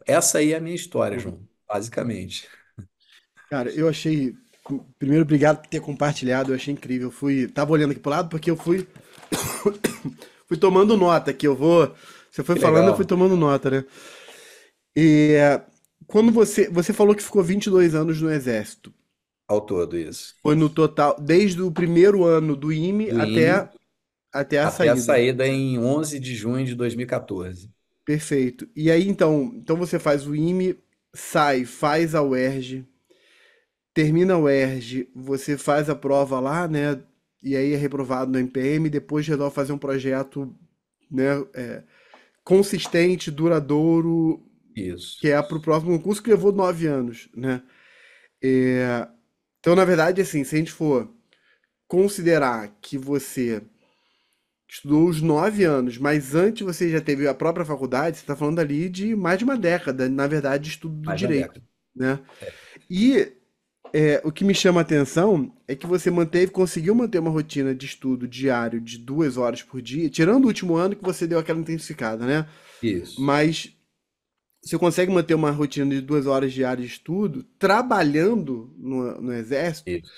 essa aí é a minha história, Uhum. João, basicamente. Cara, eu achei. Primeiro, obrigado por ter compartilhado, eu achei incrível. Tava olhando aqui pro lado porque eu fui tomando nota aqui. Você foi Que falando, eu fui legal. tomando nota, né? E quando você falou que ficou 22 anos no Exército, Ao todo, isso. foi no total, desde o primeiro ano do IME Do IME até a até a saída. saída em 11 de junho de 2014. Perfeito. E aí, então você faz o IME, sai, faz a UERJ, termina a UERJ, você faz a prova lá, né? E aí é reprovado no MPM, depois resolve fazer um projeto, né, consistente, duradouro, Isso. que é para o próximo concurso, que levou 9 anos, né? Então, na verdade, assim, se a gente for considerar que você estudou os 9 anos, mas antes você já teve a própria faculdade, você está falando ali de mais de uma década, na verdade, de estudo do Mais de uma direito, década. né? E o que me chama a atenção é que você conseguiu manter uma rotina de estudo diário de 2 horas por dia, tirando o último ano que você deu aquela intensificada, né? Isso. Mas você consegue manter uma rotina de 2 horas diárias de estudo, trabalhando no exército, Isso.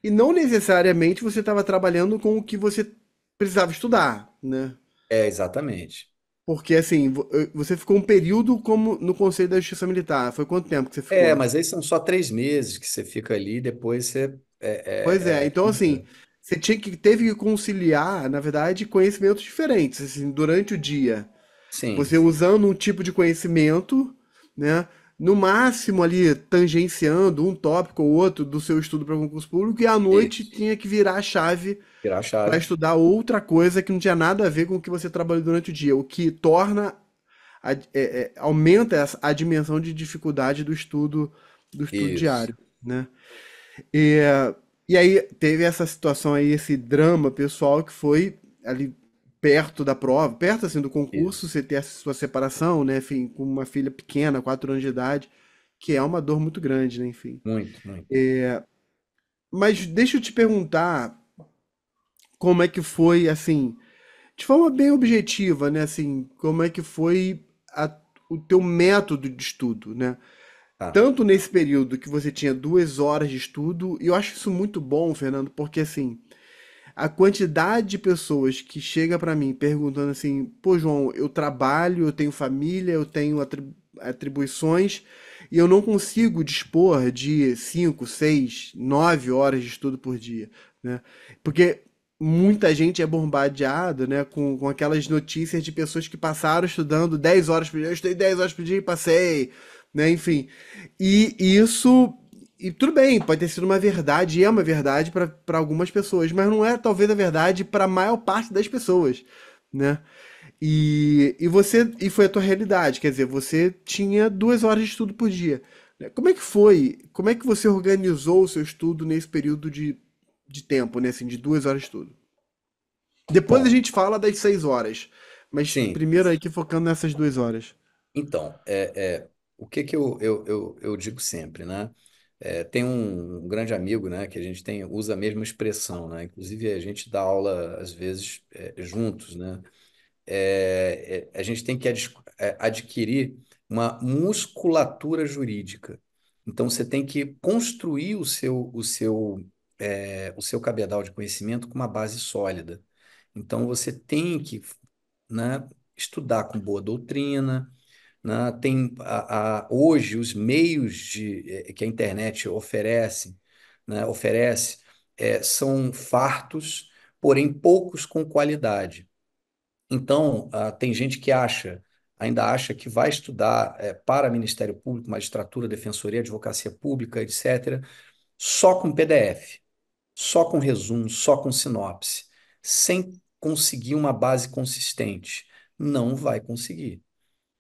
e não necessariamente você estava trabalhando com o que você precisava estudar, né? Exatamente. Porque assim, você ficou um período como no Conselho da Justiça Militar. Foi quanto tempo que você ficou? Mas aí são só 3 meses que você fica ali, depois você. Pois é, então assim, você teve que conciliar, na verdade, conhecimentos diferentes, assim, durante o dia. Sim, Você usando um tipo de conhecimento, né? No máximo ali tangenciando um tópico ou outro do seu estudo para concurso público, e à noite isso. tinha que virar a chave Virar a para chave. estudar outra coisa que não tinha nada a ver com o que você trabalhou durante o dia, o que aumenta a dimensão de dificuldade do estudo Isso. diário, né? E, e aí teve essa situação aí, esse drama pessoal que foi ali perto da prova, perto assim do concurso, Isso. você ter a sua separação, né? Enfim, com uma filha pequena, 4 anos de idade, que é uma dor muito grande, né? Enfim. Muito, muito. Mas deixa eu te perguntar como é que foi, assim, de forma bem objetiva, né? Assim, como é que foi o teu método de estudo, né? Tá. Tanto nesse período que você tinha 2 horas de estudo, e eu acho isso muito bom, Fernando, porque assim, a quantidade de pessoas que chega pra mim perguntando assim, pô, João, eu trabalho, eu tenho família, eu tenho atribuições e eu não consigo dispor de 5, 6, 9 horas de estudo por dia, né? Porque muita gente é bombardeada, né, com aquelas notícias de pessoas que passaram estudando 10 horas por dia, eu estudei 10 horas por dia e passei, né, enfim. E isso e tudo bem, pode ter sido uma verdade, e é uma verdade para algumas pessoas, mas não é talvez a verdade para a maior parte das pessoas, né? E foi a tua realidade, quer dizer, você tinha 2 horas de estudo por dia, né? Como é que foi? Como é que você organizou o seu estudo nesse período de tempo, né? Assim, de 2 horas de estudo? Depois a Bom, gente fala das 6 horas, mas sim. primeiro aqui focando nessas 2 horas. Então, o que que eu digo sempre, né? Tem um grande amigo, né, que a gente usa a mesma expressão, né? Inclusive, a gente dá aula, às vezes, juntos, né? A gente tem que adquirir uma musculatura jurídica. Então, você tem que construir o seu cabedal de conhecimento com uma base sólida. Então, você tem que, né, estudar com boa doutrina, né? Tem hoje os meios que a internet oferece, né, são fartos, porém poucos com qualidade. Então, tem gente que acha. ainda acha que vai estudar para Ministério Público, magistratura, defensoria, advocacia pública, etc., só com PDF, só com resumo, só com sinopse, sem conseguir uma base consistente. Não vai conseguir,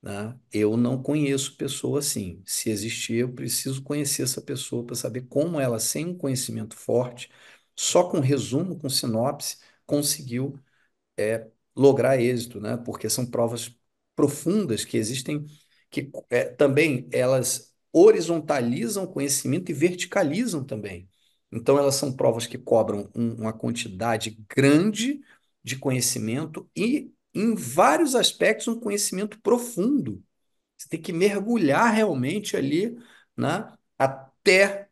né? Eu não conheço pessoa assim. Se existir, eu preciso conhecer essa pessoa para saber como ela, sem um conhecimento forte, só com resumo, com sinopse, conseguiu lograr êxito, né? Porque são provas profundas que existem, que também elas horizontalizam o conhecimento e verticalizam também. Então, elas são provas que cobram uma quantidade grande de conhecimento e, em vários aspectos, um conhecimento profundo. Você tem que mergulhar realmente ali, né, até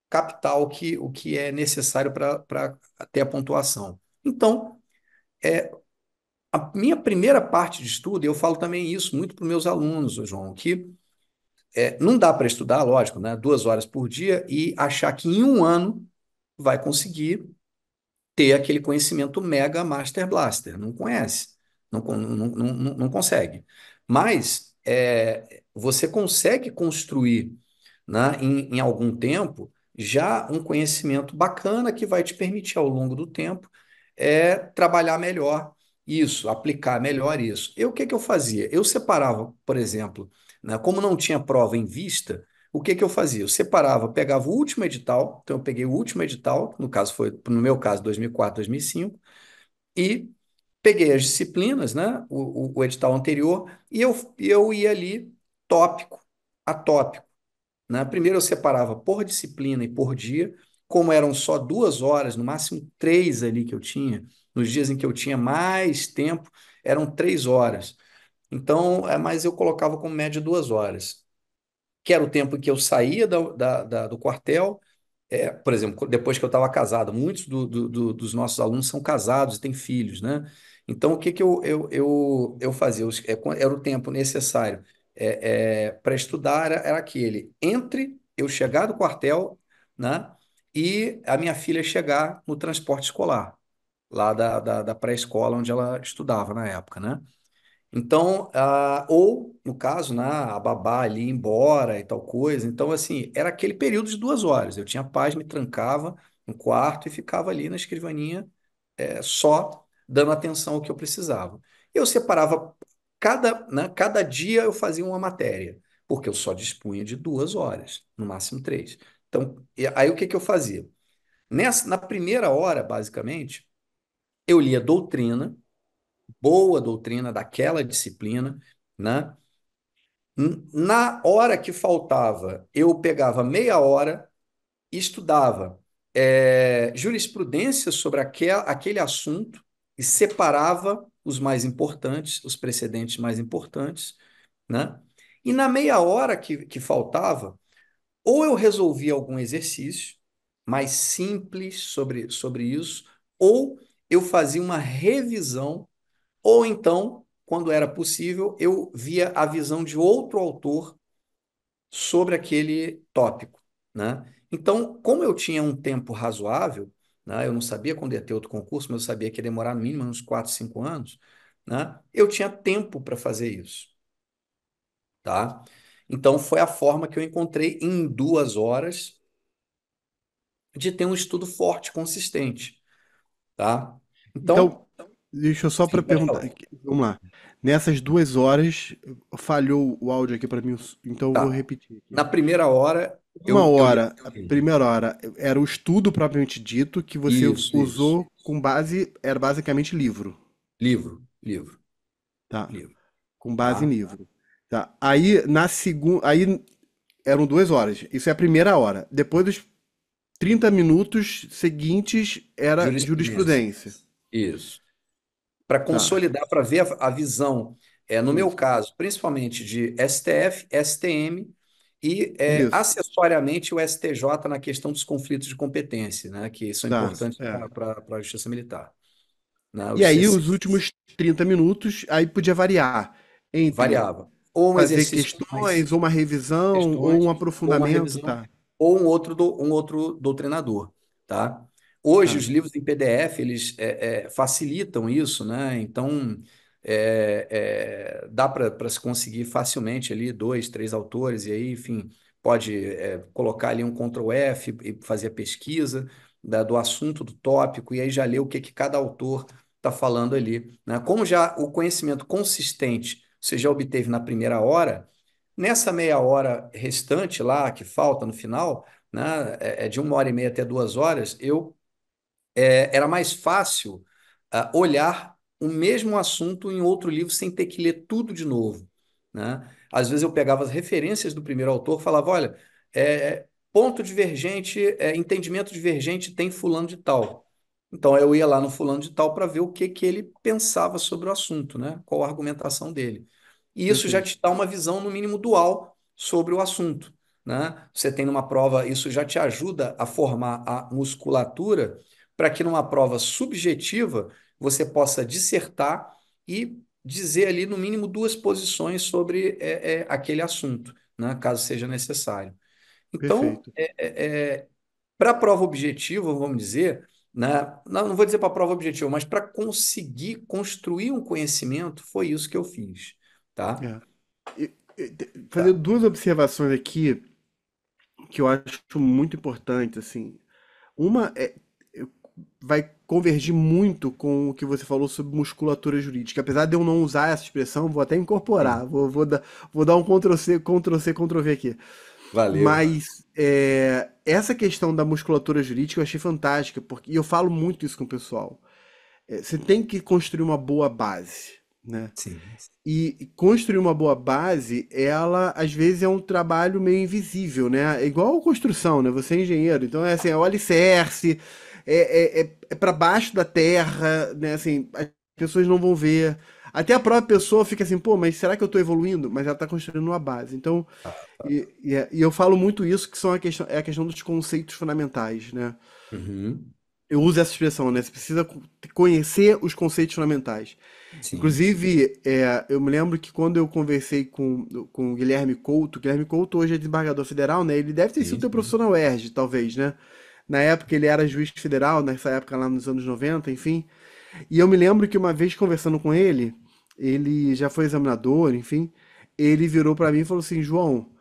captar o que é necessário para ter a pontuação. Então, a minha primeira parte de estudo, e eu falo também isso muito para os meus alunos, ô João, que não dá para estudar, lógico, né, 2 horas por dia e achar que em um ano vai conseguir ter aquele conhecimento mega master blaster. Não conhece, não consegue. Mas você consegue construir, né, em algum tempo já um conhecimento bacana que vai te permitir, ao longo do tempo, trabalhar melhor isso, aplicar melhor isso. O que que eu fazia? Eu separava, por exemplo, né, como não tinha prova em vista, o que que eu fazia? Eu separava, pegava o último edital, então eu peguei o último edital, no caso foi, no meu caso, 2004, 2005, e peguei as disciplinas, né, o edital anterior, e eu ia ali tópico a tópico, né? Primeiro eu separava por disciplina e por dia, como eram só 2 horas, no máximo três ali que eu tinha, nos dias em que eu tinha mais tempo, eram 3 horas. Então, mas eu colocava como média 2 horas, que era o tempo em que eu saía do quartel. Por exemplo, depois que eu estava casado, muitos dos nossos alunos são casados e têm filhos, né? Então, o que que eu fazia? Era o tempo necessário para estudar, era aquele, entre eu chegar do quartel, né, e a minha filha chegar no transporte escolar, lá da pré-escola onde ela estudava na época, né? Então, ou, no caso, né, a babá ali ir embora e tal coisa. Então, assim, era aquele período de 2 horas. Eu tinha paz, me trancava no quarto e ficava ali na escrivaninha, só dando atenção ao que eu precisava. Eu separava, cada dia eu fazia uma matéria, porque eu só dispunha de 2 horas, no máximo três. Então, aí o que que eu fazia? Na primeira hora, basicamente, eu lia doutrina, boa doutrina daquela disciplina, né? Na hora que faltava, eu pegava meia hora e estudava jurisprudência sobre aquele assunto e separava os mais importantes, os precedentes mais importantes, né? E na meia hora que faltava, ou eu resolvia algum exercício mais simples sobre isso, ou eu fazia uma revisão, ou então, quando era possível, eu via a visão de outro autor sobre aquele tópico, né? Então, como eu tinha um tempo razoável, né? Eu não sabia quando ia ter outro concurso, mas eu sabia que ia demorar no mínimo uns 4, 5 anos, né? Eu tinha tempo para fazer isso, tá? Então, foi a forma que eu encontrei em 2 horas de ter um estudo forte, consistente, tá? Então, Então, deixa eu só sim, para pode perguntar. falar. Vamos lá. Nessas 2 horas, falhou o áudio aqui para mim, então eu vou Tá. repetir aqui. Na primeira hora, Uma eu li hora, a primeira hora, era o estudo propriamente dito que você isso. usou com base, era basicamente livro, Livro, livro, tá? livro, Com base em tá? livro. Tá. Aí na segunda, aí eram 2 horas. Isso é a primeira hora. Depois dos 30 minutos seguintes era Jurisprudência. jurisprudência. Isso. Para Tá. consolidar, para ver a visão, no meu Isso. caso, principalmente de STF, STM e, Isso. acessoriamente, o STJ na questão dos conflitos de competência, né, que são Tá. importantes É. para a Justiça Militar. Né, E os aí, CC os últimos 30 minutos, aí podia variar entre variava. Ou um fazer exercício mais questões, ou uma revisão, ou questões, um ou uma aprofundamento, revisão, tá? ou um outro doutrinador, tá? Hoje, Tá. os livros em PDF, eles facilitam isso, né? Então, dá para se conseguir facilmente ali dois, três autores, e aí, enfim, pode colocar ali um Ctrl F e fazer a pesquisa do assunto, do tópico, e aí já lê o que cada autor está falando ali, né? Como já o conhecimento consistente você já obteve na primeira hora, nessa meia hora restante lá, que falta no final, né, de 1 hora e meia até 2 horas, era mais fácil olhar o mesmo assunto em outro livro sem ter que ler tudo de novo, né? Às vezes eu pegava as referências do primeiro autor, falava, olha, ponto divergente, entendimento divergente tem fulano de tal. Então eu ia lá no fulano de tal para ver o que que ele pensava sobre o assunto, né? Qual a argumentação dele. E isso já Perfeito, te dá uma visão, no mínimo, dual sobre o assunto, né? Você tem numa prova, isso já te ajuda a formar a musculatura para que numa prova subjetiva você possa dissertar e dizer ali no mínimo duas posições sobre aquele assunto, né, caso seja necessário. Então, perfeito. para a prova objetiva, vamos dizer, né, não vou dizer para a prova objetiva, mas para conseguir construir um conhecimento, foi isso que eu fiz, tá? É. Fazer Tá. duas observações aqui que eu acho muito importantes, assim. Uma vai convergir muito com o que você falou sobre musculatura jurídica. Apesar de eu não usar essa expressão, vou até incorporar. Sim. Vou dar um Ctrl+C, Ctrl+C, Ctrl+V aqui. Valeu. Mas essa questão da musculatura jurídica eu achei fantástica, porque e eu falo muito isso com o pessoal. Você tem que construir uma boa base, né? Sim. E construir uma boa base, ela às vezes é um trabalho meio invisível, né? É igual a construção, né? Você é engenheiro, então é assim, é o alicerce, é para baixo da terra, né? Assim, as pessoas não vão ver. Até a própria pessoa fica assim, pô, mas será que eu estou evoluindo? Mas ela está construindo uma base. Então, e eu falo muito isso, que é a questão dos conceitos fundamentais, né? Uhum. Eu uso essa expressão, né? Você precisa conhecer os conceitos fundamentais. Sim. Inclusive, eu me lembro que quando eu conversei com o Guilherme Couto hoje é desembargador federal, né? Ele deve ter sido Sim, teu sim. professor na UERJ, talvez, né? Na época ele era juiz federal, nessa época lá nos anos 90, enfim. E eu me lembro que uma vez conversando com ele já foi examinador, enfim, ele virou para mim e falou assim, João,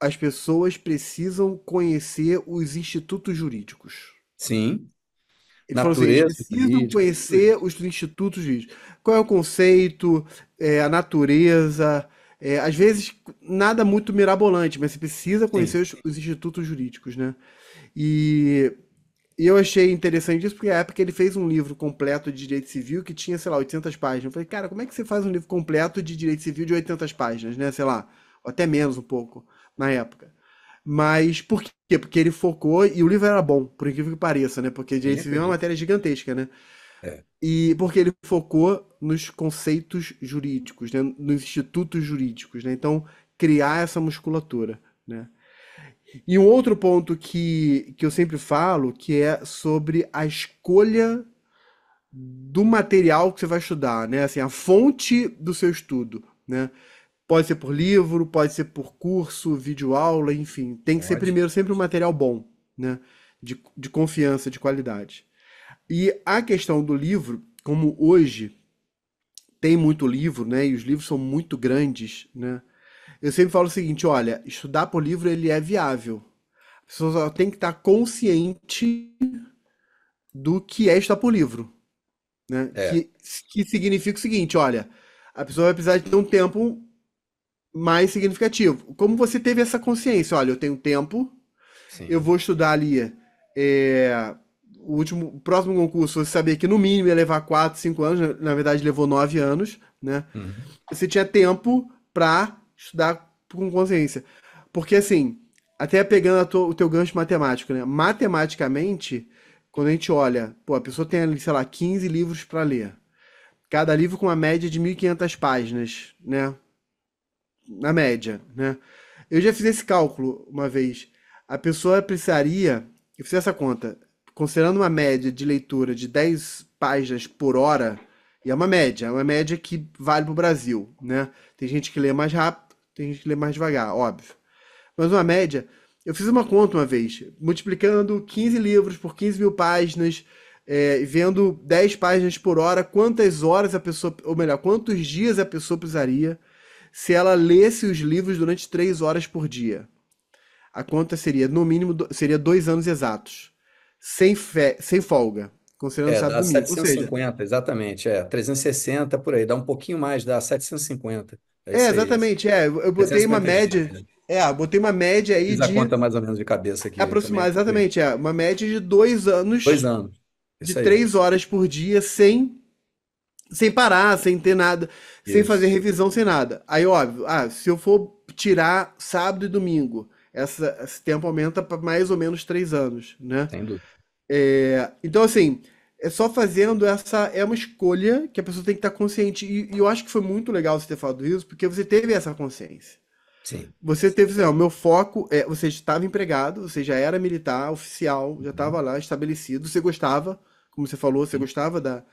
as pessoas precisam conhecer os institutos jurídicos. Sim. Ele falou assim, eles Natureza precisam jurídica, tudo isso. conhecer os institutos jurídicos. Qual é o conceito, a natureza, às vezes nada muito mirabolante, mas você precisa conhecer Sim. os institutos jurídicos, né? E, e eu achei interessante isso, porque na época ele fez um livro completo de direito civil que tinha, sei lá, 800 páginas. Eu falei, cara, como é que você faz um livro completo de direito civil de 800 páginas, né? Sei lá, ou até menos um pouco, na época. Mas por quê? Porque ele focou, e o livro era bom, por incrível que pareça, né? Porque Sim, direito civil é uma acredito. matéria gigantesca, né? É. E porque ele focou nos conceitos jurídicos, né? Nos institutos jurídicos, né? Então, criar essa musculatura, né? E um outro ponto que eu sempre falo, que é sobre a escolha do material que você vai estudar, né? Assim, a fonte do seu estudo, né? Pode ser por livro, pode ser por curso, videoaula, enfim. Tem que ser Pode. primeiro sempre um material bom, né? De confiança, de qualidade. E a questão do livro, como hoje tem muito livro, né? E os livros são muito grandes, né? Eu sempre falo o seguinte, olha, estudar por livro ele é viável. A pessoa só tem que estar consciente do que é estudar por livro, né? É. Que significa o seguinte, olha, a pessoa vai precisar de ter um tempo mais significativo. Como você teve essa consciência, olha, eu tenho tempo, eu Sim. vou estudar ali o próximo concurso, você sabia que no mínimo ia levar 4, 5 anos, na verdade levou 9 anos, né? Uhum. Você tinha tempo para estudar com consciência. Porque assim, até pegando o teu gancho matemático, né? Matematicamente, quando a gente olha, pô, a pessoa tem ali, sei lá, 15 livros para ler. Cada livro com uma média de 1.500 páginas, né? Na média, né? Eu já fiz esse cálculo uma vez. A pessoa precisaria, eu fiz essa conta, considerando uma média de leitura de 10 páginas por hora, e é uma média que vale para o Brasil, né? Tem gente que lê mais rápido, tem gente que lê mais devagar, óbvio. Mas uma média, eu fiz uma conta uma vez, multiplicando 15 livros por 15 mil páginas, vendo 10 páginas por hora, quantas horas a pessoa, ou melhor, quantos dias a pessoa precisaria se ela lesse os livros durante 3 horas por dia. A conta seria, no mínimo, seria 2 anos exatos, sem folga, considerando sábado Dá e domingo. Ou seja, 750, exatamente. 360 por aí, dá um pouquinho mais, dá 750. É isso aí. exatamente, eu botei uma 750 média, dias, né? eu botei uma média aí Fiz a de conta mais ou menos de cabeça aqui, eu também aproximar, calculei. exatamente, uma média de 2 anos 2 anos. de Isso aí. 3 horas por dia sem parar, sem ter nada, sem fazer Isso. revisão, sem nada. Aí, óbvio, se eu for tirar sábado e domingo, esse tempo aumenta para mais ou menos 3 anos, né? Sem dúvida. Então, assim, é só fazendo essa. É uma escolha que a pessoa tem que estar consciente. E eu acho que foi muito legal você ter falado isso, porque você teve essa consciência. Sim. Você teve, assim, ó, o meu foco é, você estava empregado, você já era militar, oficial, já Uhum. estava lá estabelecido, você gostava, como você falou, você gostava da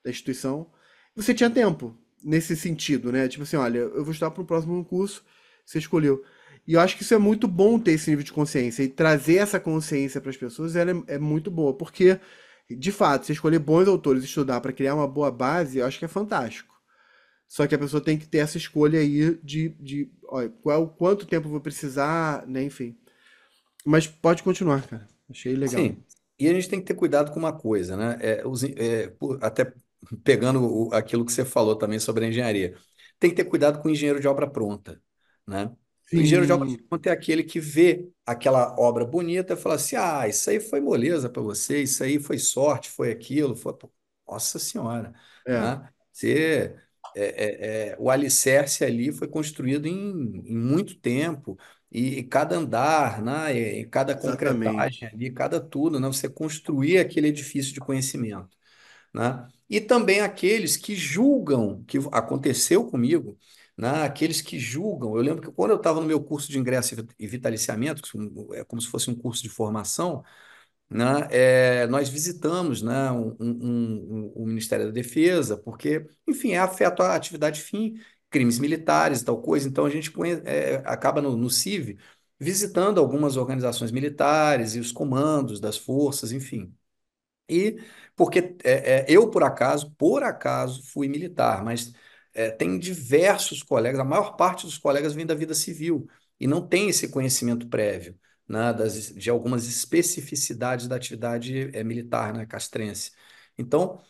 instituição, você tinha tempo nesse sentido, né? Tipo assim, olha, eu vou estudar para o próximo curso, você escolheu. E eu acho que isso é muito bom ter esse nível de consciência e trazer essa consciência para as pessoas, ela é muito boa, porque, de fato, você escolher bons autores e estudar para criar uma boa base, eu acho que é fantástico. Só que a pessoa tem que ter essa escolha aí de olha, quanto tempo eu vou precisar, né? Enfim. Mas pode continuar, cara. Achei legal. Sim. E a gente tem que ter cuidado com uma coisa, né? Até pegando aquilo que você falou também sobre a engenharia. Tem que ter cuidado com o engenheiro de obra pronta, né? O engenheiro de obra Sim, pronta é aquele que vê aquela obra bonita e fala assim: isso aí foi moleza para você, isso aí foi sorte, foi aquilo, foi. Pô, Nossa Senhora, é, né? O alicerce ali foi construído em muito tempo. E cada andar, né, e cada concretagem exatamente. ali, cada tudo, né, você construir aquele edifício de conhecimento, né? E também aqueles que julgam, que aconteceu comigo, né, aqueles que julgam. Eu lembro que quando eu estava no meu curso de ingresso e vitaliciamento, que é como se fosse um curso de formação, né, nós visitamos, né, o Ministério da Defesa, porque, enfim, é afeto à atividade fim, crimes militares e tal coisa, então a gente acaba no CIV visitando algumas organizações militares e os comandos das forças, enfim. E porque eu, por acaso, fui militar, mas tem diversos colegas, a maior parte dos colegas vem da vida civil e não tem esse conhecimento prévio, né, de algumas especificidades da atividade militar, né, castrense. Então,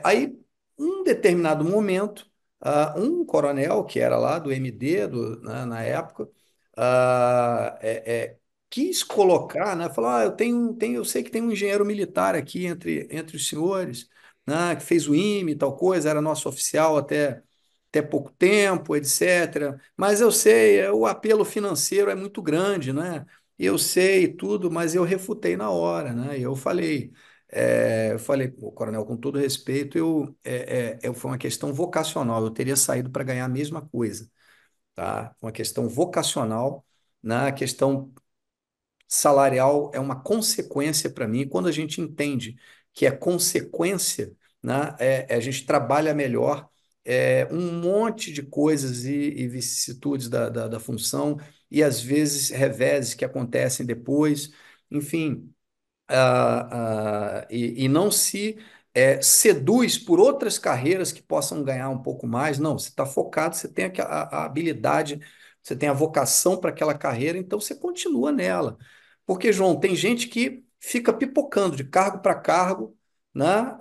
aí, um determinado momento, um coronel que era lá do MD, né, na época, ah, é, é, quis colocar, né? Falou, eu sei que tem um engenheiro militar aqui entre os senhores, né? Que fez o IME e tal coisa, era nosso oficial até pouco tempo, etc. Mas eu sei, o apelo financeiro é muito grande, né? Eu sei tudo, mas eu refutei na hora, né? E eu falei, pô, coronel, com todo respeito, foi uma questão vocacional, eu teria saído para ganhar a mesma coisa, tá? Uma questão vocacional, na questão salarial é uma consequência para mim. Quando a gente entende que é consequência, né, a gente trabalha melhor um monte de coisas e vicissitudes da função e às vezes reveses que acontecem depois. Enfim, e não se seduz por outras carreiras que possam ganhar um pouco mais. Não, você está focado, você tem a habilidade, você tem a vocação para aquela carreira, então você continua nela. Porque, João, tem gente que fica pipocando de cargo para cargo, né?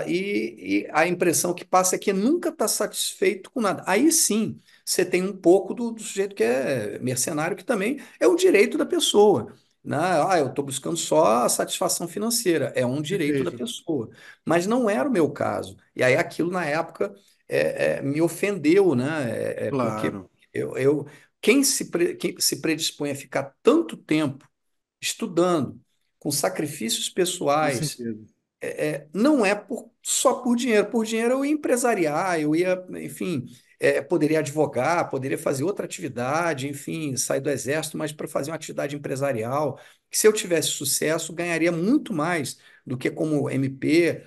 E a impressão que passa é que nunca está satisfeito com nada. Aí sim, você tem um pouco do sujeito que é mercenário, que também é o direito da pessoa, né? Eu estou buscando só a satisfação financeira, é um direito da Perfeito. pessoa, mas não era o meu caso. E aí aquilo na época me ofendeu, né? Porque Claro. quem se predispõe a ficar tanto tempo estudando, com sacrifícios Com pessoais, certeza. não é só por dinheiro. Por dinheiro eu ia empresariar, eu ia, enfim, poderia advogar, poderia fazer outra atividade, enfim, sair do exército, mas para fazer uma atividade empresarial, que se eu tivesse sucesso, ganharia muito mais do que como MP,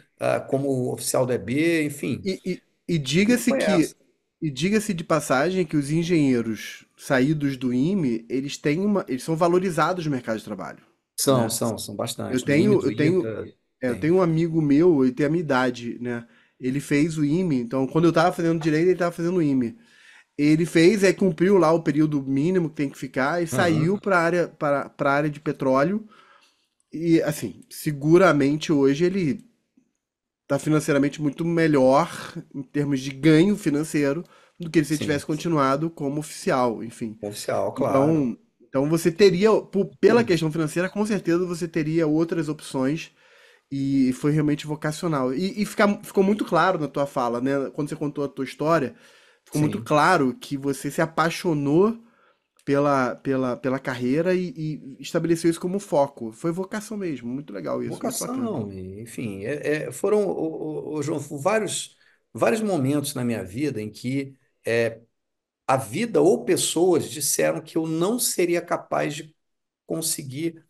como oficial do EB, enfim. E, e, e Não diga-se foi que essa. e diga-se de passagem que os engenheiros saídos do IME, eles são valorizados no mercado de trabalho, São, né? são, são Eu bastante. Do IME, tenho, do eu tenho, ITA. Eu Sim. tenho um amigo meu, ele tem a minha idade, né? Ele fez o IME, então quando eu tava fazendo direito, ele tava fazendo o IME. Ele fez, aí cumpriu lá o período mínimo que tem que ficar e saiu Aham. para área de petróleo. E assim, seguramente hoje ele tá financeiramente muito melhor em termos de ganho financeiro do que se ele Sim. tivesse continuado como oficial, enfim. Oficial, claro. Então você teria, pela questão financeira, com certeza você teria outras opções e foi realmente vocacional. Ficou muito claro na tua fala, né? Quando você contou a tua história, ficou muito Sim. claro que você se apaixonou pela carreira e estabeleceu isso como foco. Foi vocação mesmo, muito legal isso, muito bacana. Vocação, enfim, foram, João, vários momentos na minha vida em que a vida ou pessoas disseram que eu não seria capaz de conseguir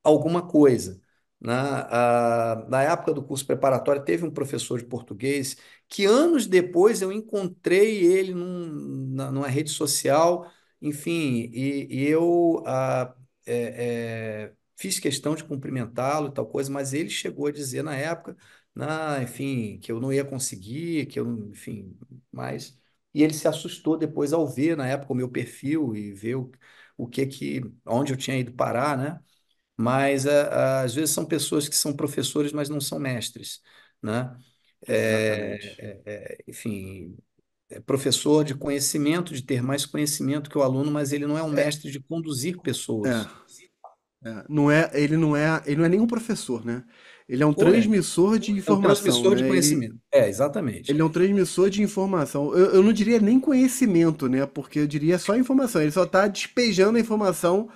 alguma coisa. Na época do curso preparatório, teve um professor de português que anos depois eu encontrei ele numa rede social, enfim, e eu fiz questão de cumprimentá-lo e tal coisa, mas ele chegou a dizer na época, enfim, que eu não ia conseguir, que eu, enfim, mas. E ele se assustou depois ao ver, na época, o meu perfil e ver onde eu tinha ido parar, né? Mas às vezes são pessoas que são professores, mas não são mestres, né? Exatamente. Enfim, é professor de conhecimento, de ter mais conhecimento que o aluno, mas ele não é um É, mestre de conduzir é, pessoas. ele não é nenhum professor, né? Ele é um Ou é, transmissor de é um informação, transmissor de né? conhecimento. Exatamente. Ele é um transmissor de informação. Eu não diria nem conhecimento, né? Porque eu diria só informação. Ele só está despejando a informação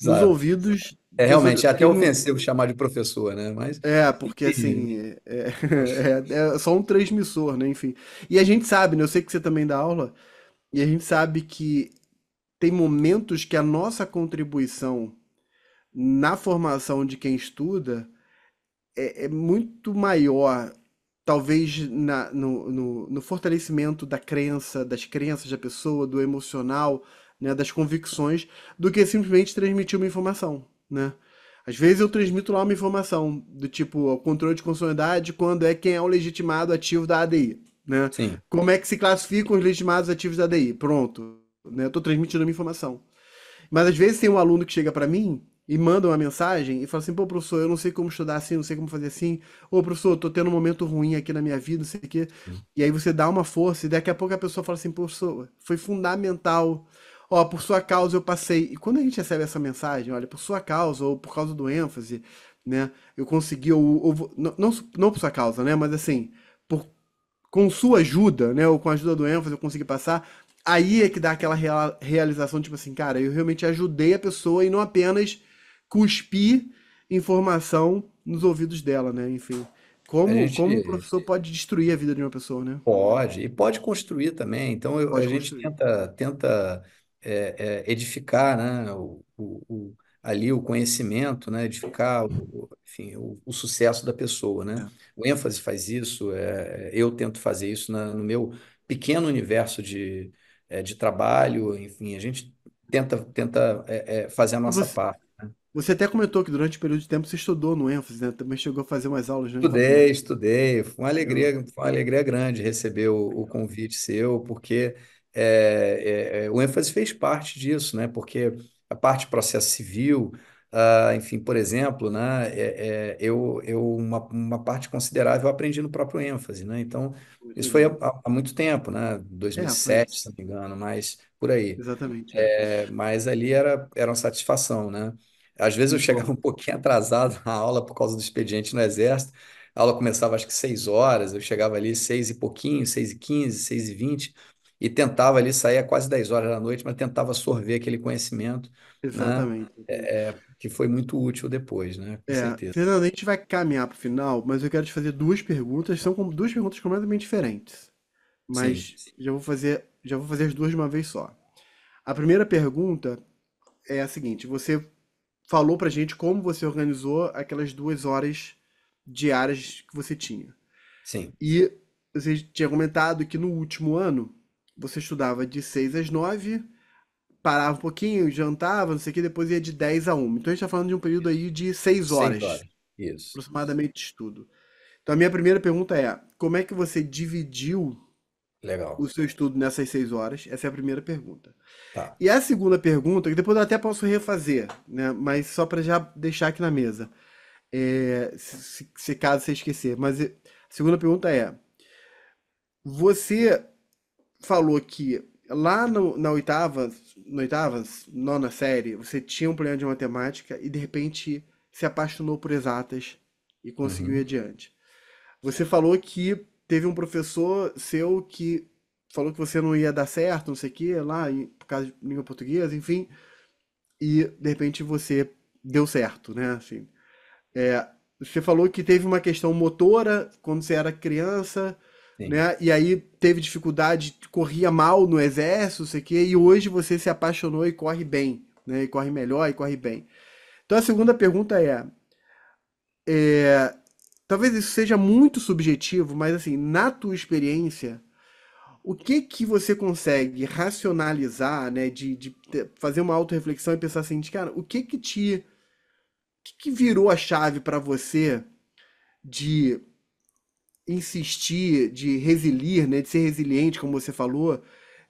nos Exato. ouvidos É das realmente outras. é até Porque não, ofensivo chamar de professor, né? Mas, porque enfim, assim, é só um transmissor, né? Enfim. E a gente sabe, né? Eu sei que você também dá aula, e a gente sabe que tem momentos que a nossa contribuição na formação de quem estuda é muito maior, talvez no fortalecimento das crenças da pessoa, do emocional, né, das convicções, do que simplesmente transmitir uma informação, né? Às vezes eu transmito lá uma informação do tipo o controle de consonantidade quando é quem é o legitimado ativo da ADI, né? sim. Como é que se classificam os legitimados ativos da ADI? Pronto, né? Eu tô transmitindo uma informação. Mas às vezes tem um aluno que chega para mim e manda uma mensagem e fala assim: pô, professor, eu não sei como estudar assim, não sei como fazer assim. Ô, professor, tô tendo um momento ruim aqui na minha vida, não sei o quê. E aí você dá uma força e daqui a pouco a pessoa fala assim: professor, foi fundamental. Ó, por sua causa eu passei. E quando a gente recebe essa mensagem, olha, por sua causa ou por causa do ênfase, né, eu consegui, não por sua causa, né, mas assim, por com sua ajuda, né, ou com a ajuda do ênfase, eu consegui passar, aí é que dá aquela realização, tipo assim, cara, eu realmente ajudei a pessoa e não apenas cuspi informação nos ouvidos dela, né, enfim. A Como um gente professor pode destruir a vida de uma pessoa, né? pode, e pode construir também. Então, a Pode gente construir. tenta edificar, né, ali o conhecimento, né, edificar enfim, o sucesso da pessoa, né? É. O ênfase faz isso, eu tento fazer isso no meu pequeno universo de trabalho, enfim, a gente tenta fazer a nossa Você, parte. você até comentou que durante o período de tempo você estudou no ênfase, né? Também chegou a fazer umas aulas no ênfase, né? Estudei. Eu, Foi uma alegria grande receber o convite seu, porque o ênfase fez parte disso, né? Porque a parte de processo civil, enfim, por exemplo, né? Uma parte considerável eu aprendi no próprio ênfase, né? Então, muito isso foi legal. há muito tempo, né? Foi, 2007, se não me engano, mas por aí. exatamente, Mas ali era uma satisfação, né? Às vezes eu muito chegava bom. um pouquinho atrasado na aula por causa do expediente no Exército. A aula começava acho que 6 horas, eu chegava ali 6 e pouquinho, 6h15, 6h20, e tentava ali sair a quase 10 horas da noite, mas tentava absorver aquele conhecimento, né? Exatamente. Que foi muito útil depois, né? Com certeza. Fernando, a gente vai caminhar para o final, mas eu quero te fazer duas perguntas. São duas perguntas completamente diferentes. Sim, Mas já vou fazer as duas de uma vez só. A primeira pergunta é a seguinte: você falou pra gente como você organizou aquelas 2 horas diárias que você tinha. sim, E você tinha comentado que no último ano você estudava de 6 às 9, parava um pouquinho, jantava, não sei o que, depois ia de 10 a 1. Então a gente está falando de um período aí de 6 6 horas. horas. Isso. aproximadamente de estudo. Então, a minha primeira pergunta é: como é que você dividiu o Legal. seu estudo nessas 6 horas? Essa é a primeira pergunta. Tá. E a segunda pergunta, que depois eu até posso refazer, né? Mas só para já deixar aqui na mesa, se caso você esquecer. Mas a segunda pergunta é: você falou que lá na oitava, nona série, você tinha um problema de matemática e de repente se apaixonou por exatas e conseguiu ir Uhum. adiante. Você falou que teve um professor seu que falou que você não ia dar certo, não sei o quê, lá, por causa de língua portuguesa, enfim, e de repente você deu certo, né? Assim, você falou que teve uma questão motora quando você era criança, Sim. né? E aí teve dificuldade, corria mal no exército, não sei o quê, e hoje você se apaixonou e corre bem, né? E corre melhor e corre bem. Então a segunda pergunta talvez isso seja muito subjetivo, mas assim, na tua experiência, o que que você consegue racionalizar, né, de fazer uma autorreflexão e pensar assim, cara, o que que virou a chave para você de insistir, de resilier, né, de ser resiliente, como você falou,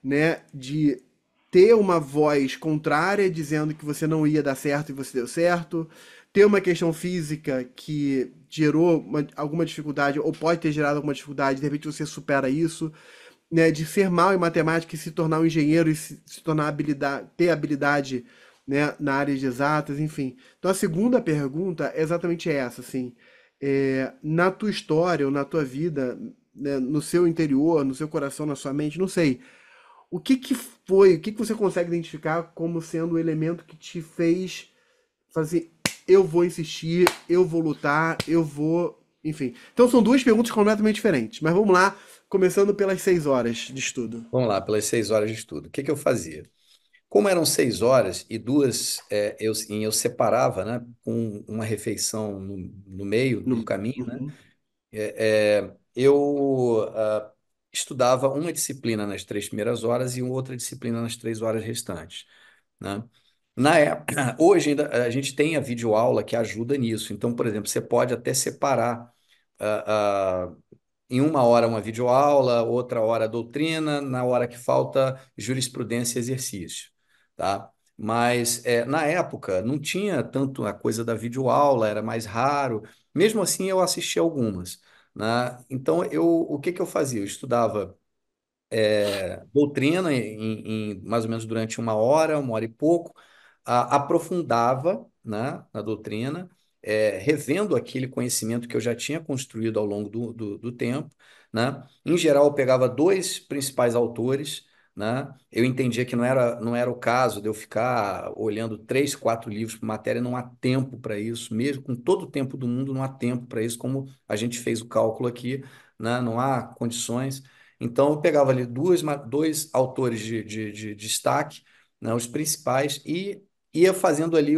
né, de ter uma voz contrária dizendo que você não ia dar certo e você deu certo, ter uma questão física que gerou alguma dificuldade ou pode ter gerado alguma dificuldade, de repente você supera isso, né, de ser mal em matemática e se tornar um engenheiro e se tornar ter habilidade, né, na área de exatas, enfim. Então a segunda pergunta é exatamente essa, assim, na tua história ou na tua vida, né, no seu interior, no seu coração, na sua mente, não sei, o que que você consegue identificar como sendo o elemento que te fez fazer, eu vou insistir, eu vou lutar, eu vou. Enfim. Então são duas perguntas completamente diferentes. Mas vamos lá, começando pelas 6 horas de estudo. Vamos lá, pelas 6 horas de estudo. O que que eu fazia? Como eram 6 horas e duas, eu separava, né, com uma refeição no meio do caminho, né? Uhum. Eu estudava uma disciplina nas 3 primeiras horas e outra disciplina nas 3 horas restantes, né? Na época, hoje ainda a gente tem a videoaula que ajuda nisso. Então, por exemplo, você pode até separar em uma hora uma videoaula, outra hora doutrina, na hora que falta jurisprudência e exercício, tá? Mas na época não tinha tanto a coisa da videoaula, era mais raro. Mesmo assim, eu assisti algumas, né? Então, o que que eu fazia? Eu estudava doutrina mais ou menos durante uma hora e pouco, aprofundava, né, na doutrina, revendo aquele conhecimento que eu já tinha construído ao longo do tempo, né? Em geral, eu pegava dois principais autores, né? Eu entendia que não era o caso de eu ficar olhando 3, 4 livros por matéria, não há tempo para isso, mesmo com todo o tempo do mundo, não há tempo para isso, como a gente fez o cálculo aqui, né? Não há condições. Então, eu pegava ali dois autores de destaque, né, os principais, e ia fazendo ali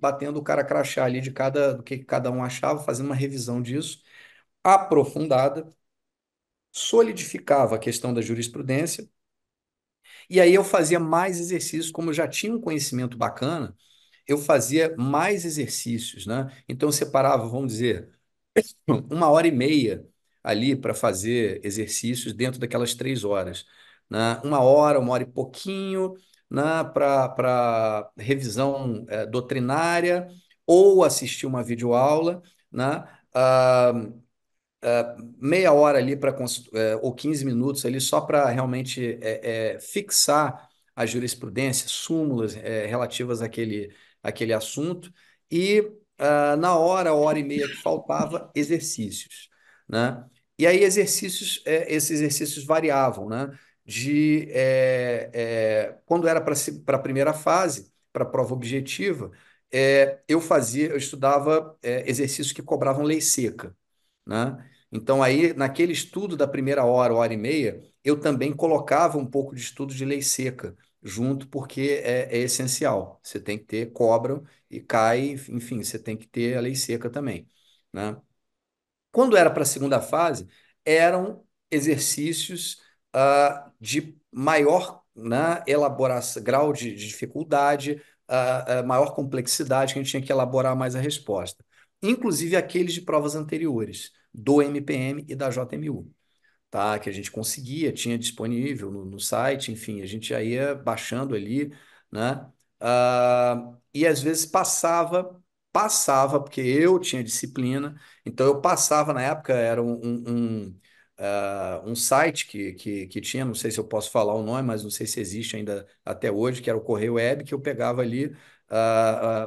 batendo o cara crachá ali do que cada um achava, fazendo uma revisão disso, aprofundada, solidificava a questão da jurisprudência, e aí eu fazia mais exercícios, como eu já tinha um conhecimento bacana, eu fazia mais exercícios, né? Então, eu separava, vamos dizer, uma hora e meia ali para fazer exercícios dentro daquelas 3 horas, né? Uma hora e pouquinho, né? Para revisão doutrinária ou assistir uma videoaula, né? Ah, meia hora ali ou 15 minutos ali só para realmente fixar a jurisprudência, súmulas relativas àquele assunto e na hora e meia que faltava, exercícios, né? E aí esses exercícios variavam, né? Quando era para a primeira fase, para a prova objetiva, eu estudava exercícios que cobravam lei seca, né? Então, aí, naquele estudo da primeira hora e meia, eu também colocava um pouco de estudo de lei seca junto, porque é essencial. Você tem que ter, cobram e cai, enfim, você tem que ter a lei seca também, né? Quando era para a segunda fase, eram exercícios de maior, né, elaboração, grau de dificuldade, maior complexidade, que a gente tinha que elaborar mais a resposta. inclusive aqueles de provas anteriores, do MPM e da JMU, tá? Que a gente conseguia, tinha disponível no site, enfim, a gente já ia baixando ali, né? E às vezes passava, porque eu tinha disciplina, então eu passava, na época era um site que tinha, não sei se eu posso falar o nome, mas não sei se existe ainda até hoje, que era o Correio Web, que eu pegava ali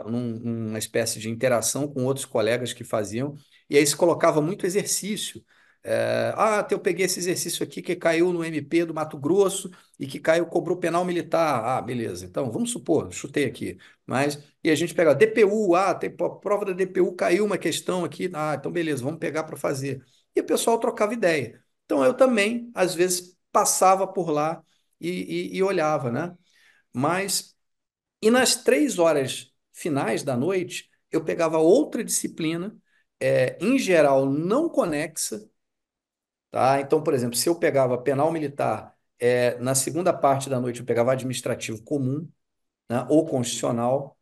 uma espécie de interação com outros colegas que faziam, e aí se colocava muito exercício. Eu peguei esse exercício aqui que caiu no MP do Mato Grosso e que caiu, cobrou penal militar. Ah, beleza. Então, vamos supor, chutei aqui. Mas, e a gente pega DPU, tem prova da DPU, caiu uma questão aqui. Ah, então beleza, vamos pegar para fazer. E o pessoal trocava ideia. Então, eu também, às vezes, passava por lá e olhava, né? Mas, e nas 3 horas finais da noite, eu pegava outra disciplina, em geral, não conexa, tá? Então, por exemplo, se eu pegava penal militar, na segunda parte da noite eu pegava administrativo comum, né, ou constitucional,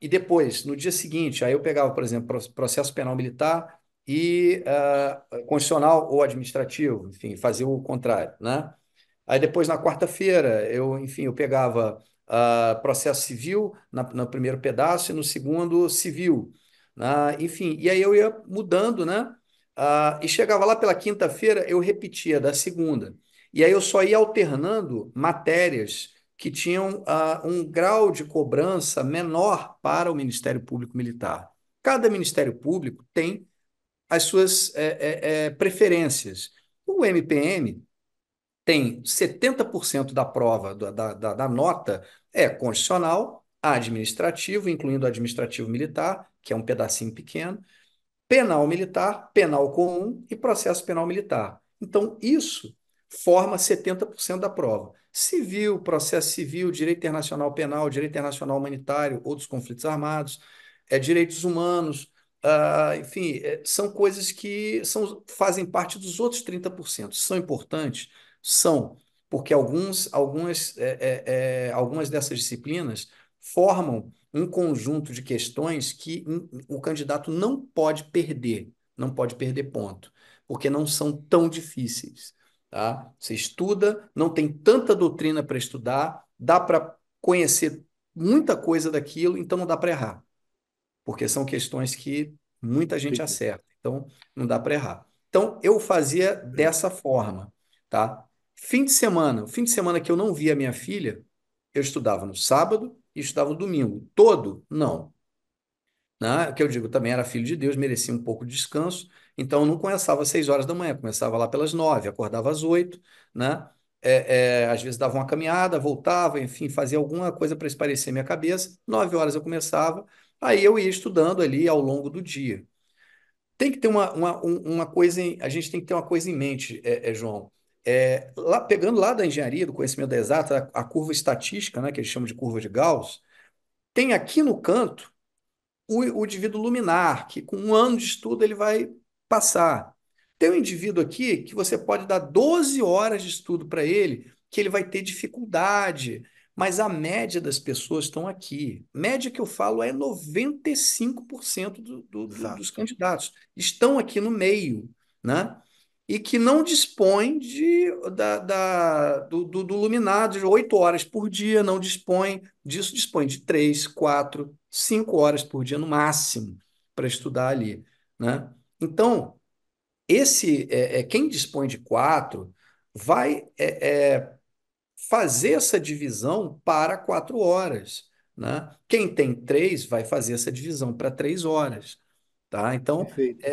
e depois, no dia seguinte, aí eu pegava, por exemplo, processo penal militar e constitucional ou administrativo, enfim, fazia o contrário, né? Aí depois, na quarta-feira, enfim, eu pegava processo civil no primeiro pedaço e no segundo, civil. Enfim, e aí eu ia mudando, né? E chegava lá pela quinta-feira, eu repetia da segunda. E aí eu só ia alternando matérias que tinham um grau de cobrança menor para o Ministério Público Militar. Cada Ministério Público tem as suas preferências. O MPM tem 70% da prova, da nota, é constitucional, administrativo, incluindo administrativo militar, que é um pedacinho pequeno, penal militar, penal comum e processo penal militar. Então, isso forma 70% da prova. Civil, processo civil, direito internacional penal, direito internacional humanitário, outros conflitos armados, direitos humanos, enfim, são coisas que fazem parte dos outros 30%. São importantes? São, porque algumas dessas disciplinas formam um conjunto de questões que o candidato não pode perder ponto, porque não são tão difíceis, tá? Você estuda, não tem tanta doutrina para estudar, dá para conhecer muita coisa daquilo, então não dá para errar, porque são questões que muita gente Entendi. acerta, então não dá para errar. Então eu fazia dessa forma, tá? Fim de semana que eu não via minha filha, eu estudava no sábado e estudava no domingo. Todo? Não. Né? Que eu digo, também era filho de Deus, merecia um pouco de descanso, então eu não começava às 6 horas da manhã, começava lá pelas 9, acordava às 8, né? Às vezes dava uma caminhada, voltava, enfim, fazia alguma coisa para espairecer minha cabeça. 9 horas eu começava, aí eu ia estudando ali ao longo do dia. Tem que ter uma coisa, a gente tem que ter uma coisa em mente, João. Pegando lá da engenharia, do conhecimento da exata, a curva estatística, né, que eles chamam de curva de Gauss, tem aqui no canto o indivíduo luminar, que com 1 ano de estudo ele vai passar. Tem um indivíduo aqui que você pode dar 12 horas de estudo para ele, que ele vai ter dificuldade, mas a média das pessoas estão aqui. Média que eu falo é 95% dos Exato. candidatos estão aqui no meio, né? E que não dispõe do luminar de 8 horas por dia, não dispõe disso, dispõe de 3, 4, 5 horas por dia no máximo para estudar ali, né? Então, quem dispõe de 4 vai fazer essa divisão para 4 horas, né? Quem tem 3 vai fazer essa divisão para 3 horas, tá? Então, Perfeito.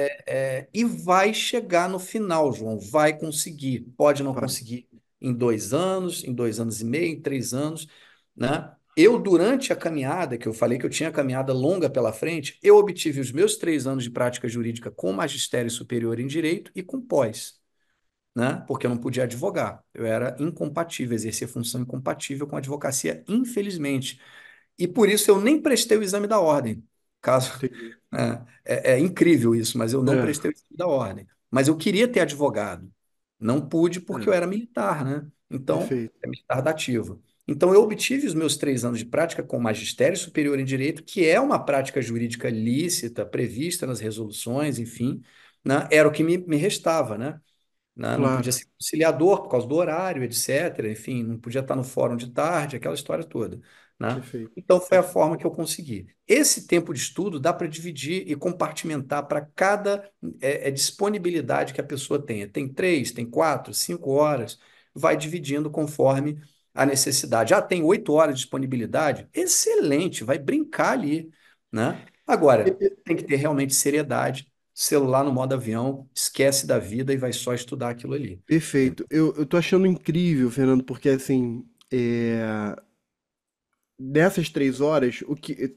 e vai chegar no final, João, vai conseguir. Pode não Vai. conseguir em 2 anos, em 2 anos e meio, em 3 anos, né? Eu, durante a caminhada, que eu falei que eu tinha caminhada longa pela frente, eu obtive os meus 3 anos de prática jurídica com magistério superior em direito e com pós, né? Porque eu não podia advogar. Eu era incompatível, exercia função incompatível com a advocacia, infelizmente. E por isso eu nem prestei o exame da ordem. Caso, Entendi. né? É incrível isso, mas eu não É, prestei o exame da ordem. Mas eu queria ter advogado. Não pude porque eu é, era militar, né? Então, perfeito. é militar da ativa. Então, eu obtive os meus 3 anos de prática com magistério superior em direito, que é uma prática jurídica lícita, prevista nas resoluções, enfim, né? Era o que me restava, né? Não podia Claro, ser conciliador por causa do horário, etc. Enfim, não podia estar no fórum de tarde, aquela história toda, né? perfeito, Então foi a perfeito. forma que eu consegui. Esse tempo de estudo dá para dividir e compartimentar para cada disponibilidade que a pessoa tenha. Tem 3, tem 4, 5 horas, vai dividindo conforme a necessidade. Ah, tem 8 horas de disponibilidade? Excelente, vai brincar ali, né? Agora, tem que ter realmente seriedade, celular no modo avião, esquece da vida e vai só estudar aquilo ali. Perfeito. Eu tô achando incrível, Fernando, porque assim, dessas 3 horas, o que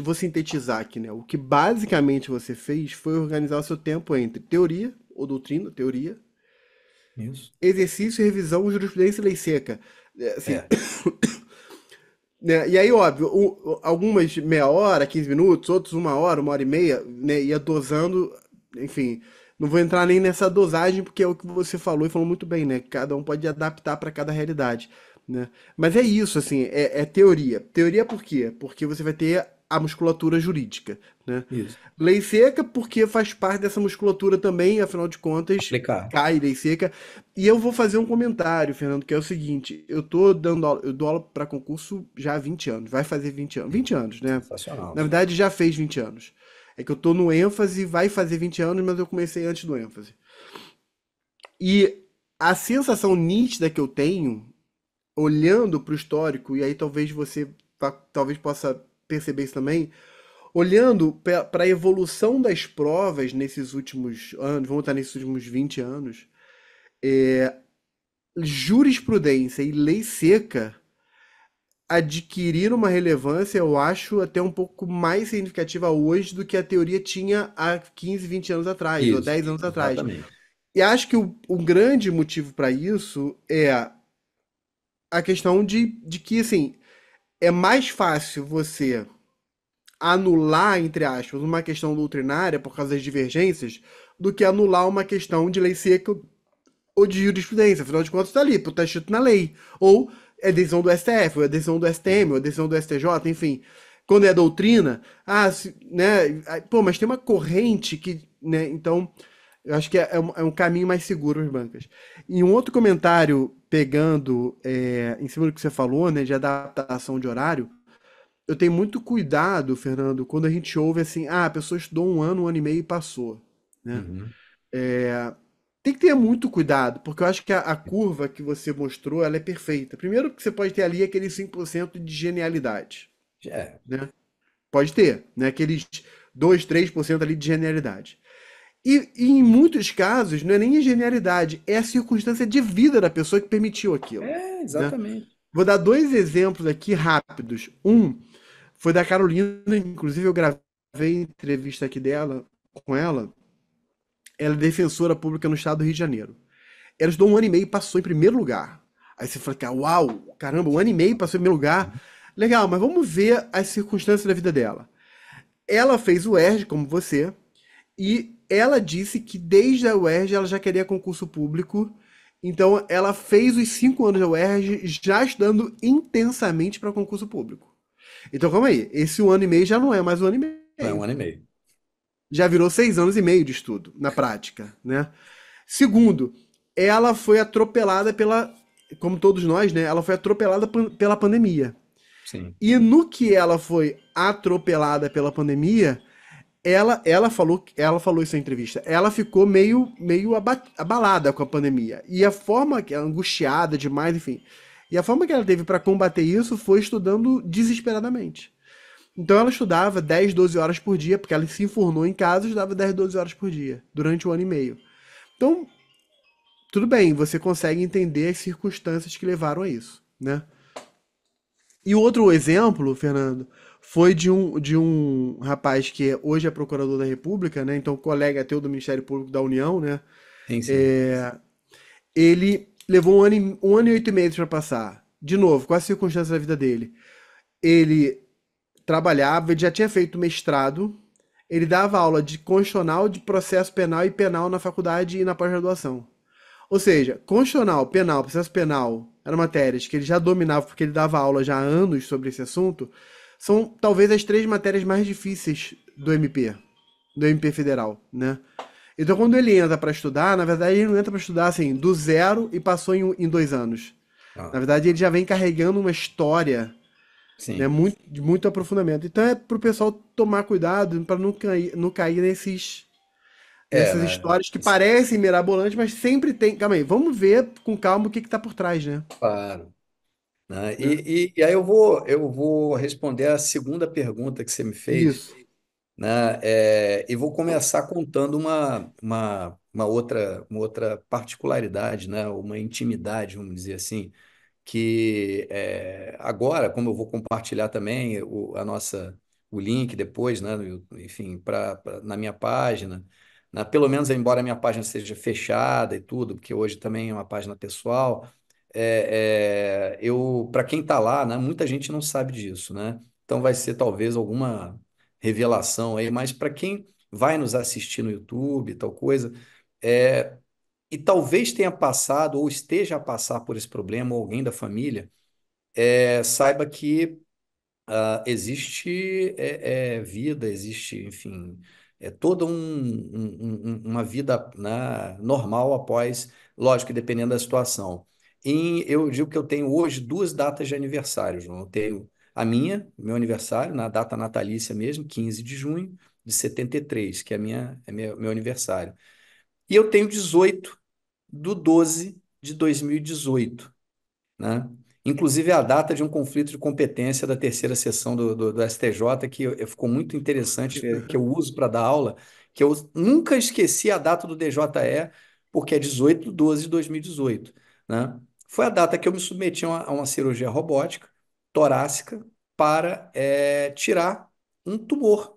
vou sintetizar aqui, né? O que basicamente você fez foi organizar o seu tempo entre teoria ou doutrina, teoria, Isso. exercício, revisão, jurisprudência e lei seca. Assim, É, né? E aí, óbvio, algumas meia hora, 15 minutos, outros 1 hora, 1 hora e meia, né? Ia dosando, enfim. Não vou entrar nem nessa dosagem, porque é o que você falou e falou muito bem, né? Cada um pode adaptar para cada realidade, né? Mas é isso, assim, é teoria. Teoria por quê? Porque você vai ter a musculatura jurídica, né? isso. Lei seca, porque faz parte dessa musculatura também, afinal de contas, Aplicar. cai lei seca. E eu vou fazer um comentário, Fernando, que é o seguinte: eu tô dando aula, eu dou aula para concurso já há 20 anos, vai fazer 20 anos, Sim. 20 anos, né? Sensacional. Na verdade, já fez 20 anos. É que eu tô no ênfase, vai fazer 20 anos, mas eu comecei antes do ênfase. E a sensação nítida que eu tenho, olhando para o histórico, e aí talvez você talvez possa perceber isso também, olhando para a evolução das provas nesses últimos anos, vamos estar nesses últimos 20 anos, jurisprudência e lei seca adquiriram uma relevância, eu acho, até um pouco mais significativa hoje do que a teoria tinha há 15, 20 anos atrás, ou Isso, 10 anos atrás. exatamente. E acho que o grande motivo para isso é a questão de que, assim, é mais fácil você anular, entre aspas, uma questão doutrinária por causa das divergências do que anular uma questão de lei seca ou de jurisprudência. Afinal de contas, está ali, está escrito na lei. Ou é decisão do STF, ou é decisão do STM, ou é decisão do STJ, enfim. Quando é doutrina, né? Pô, mas tem uma corrente que, né? Então, eu acho que é um caminho mais seguro as bancas. E um outro comentário, pegando em cima do que você falou, né, de adaptação de horário, eu tenho muito cuidado, Fernando, quando a gente ouve assim, a pessoa estudou 1 ano e meio e passou, né? Uhum. Tem que ter muito cuidado, porque eu acho que a curva que você mostrou, ela é perfeita. Primeiro que você pode ter ali aquele 5% de genialidade, É, né? Pode ter, né? Aqueles 2, 3% ali de genialidade. E em muitos casos, não é nem a genialidade, é a circunstância de vida da pessoa que permitiu aquilo, né? exatamente. Vou dar dois exemplos aqui rápidos. Um foi da Carolina, inclusive eu gravei entrevista aqui dela, com ela. Ela é defensora pública no estado do Rio de Janeiro. Ela estudou 1 ano e meio e passou em primeiro lugar. Aí você fala, uau, caramba, 1 ano e meio e passou em primeiro lugar. Legal, mas vamos ver as circunstâncias da vida dela. Ela fez o UERJ, como você, e ela disse que desde a UERJ ela já queria concurso público. Então ela fez os 5 anos da UERJ já estudando intensamente para concurso público. Então calma aí, esse 1 ano e meio já não é mais Não é um um ano e meio. ano e meio. Já virou 6 anos e meio de estudo, na prática, né? Segundo, ela foi atropelada pela, como todos nós, né? Ela foi atropelada pela pandemia. Sim. E no que ela foi atropelada pela pandemia, ela falou isso em entrevista. Ela ficou meio abalada com a pandemia. E a forma que angustiada demais, enfim. E a forma que ela teve para combater isso foi estudando desesperadamente. Então ela estudava 10, 12 horas por dia, porque ela se informou em casa e estudava 10, 12 horas por dia, durante 1 ano e meio. Então, tudo bem, você consegue entender as circunstâncias que levaram a isso, né? E o outro exemplo, Fernando, foi de um rapaz que hoje é procurador da República, né? Então, colega teu do Ministério Público da União, né? Sim, sim. É, ele levou 1 ano e 8 meses para passar. De novo, quais as circunstâncias da vida dele? Ele trabalhava, ele já tinha feito mestrado, ele dava aula de constitucional, de processo penal e penal na faculdade e na pós-graduação. Ou seja, constitucional, penal, processo penal, eram matérias que ele já dominava, porque ele dava aula já há anos sobre esse assunto, são talvez as três matérias mais difíceis do MP Federal, né? Então, quando ele entra para estudar, na verdade, ele não entra para estudar assim, do zero e passou em 2 anos. Na Ah, verdade, ele já vem carregando uma história, né, sim. de muito aprofundamento. Então, é para o pessoal tomar cuidado para não cair É, nessas né? histórias que parecem mirabolantes, mas sempre tem. Calma aí, vamos ver com calma o que está por trás, né? Claro. Né? Né? E aí eu vou responder a segunda pergunta que você me fez, Isso. né? E vou começar contando uma outra particularidade, né? Uma intimidade, vamos dizer assim, que agora, como eu vou compartilhar também o link depois, né? Enfim, na minha página, né? Pelo menos, embora a minha página seja fechada e tudo, porque hoje também é uma página pessoal, para quem está lá, né? Muita gente não sabe disso, né? Então vai ser talvez alguma revelação aí, mas para quem vai nos assistir no YouTube, tal coisa, é, e talvez tenha passado ou esteja a passar por esse problema, ou alguém da família, saiba que existe vida, existe, enfim, toda uma vida, né, normal após, lógico que dependendo da situação. E eu digo que eu tenho hoje duas datas de aniversário, João. Eu tenho a minha, meu aniversário, na data natalícia mesmo, 15 de junho de 73, que meu aniversário. E eu tenho 18/12/2018, né? Inclusive a data de um conflito de competência da terceira sessão do STJ, que ficou muito interessante, que eu uso para dar aula, que eu nunca esqueci a data do DJE, porque é 18/12/2018, né? Foi a data que eu me submeti a uma cirurgia robótica torácica para tirar um tumor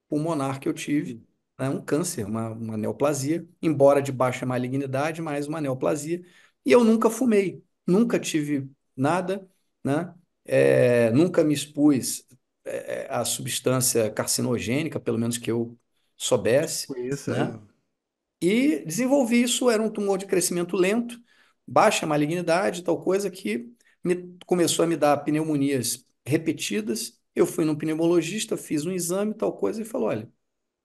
pulmonar que eu tive, né, um câncer, uma neoplasia, embora de baixa malignidade, mas uma neoplasia. E eu nunca fumei, nunca tive nada, né? Nunca me expus à substância carcinogênica, pelo menos que eu soubesse, Com isso, né? E desenvolvi isso, era um tumor de crescimento lento, baixa malignidade, tal coisa que começou a me dar pneumonias repetidas. Eu fui num pneumologista, fiz um exame, tal coisa, e falou: olha,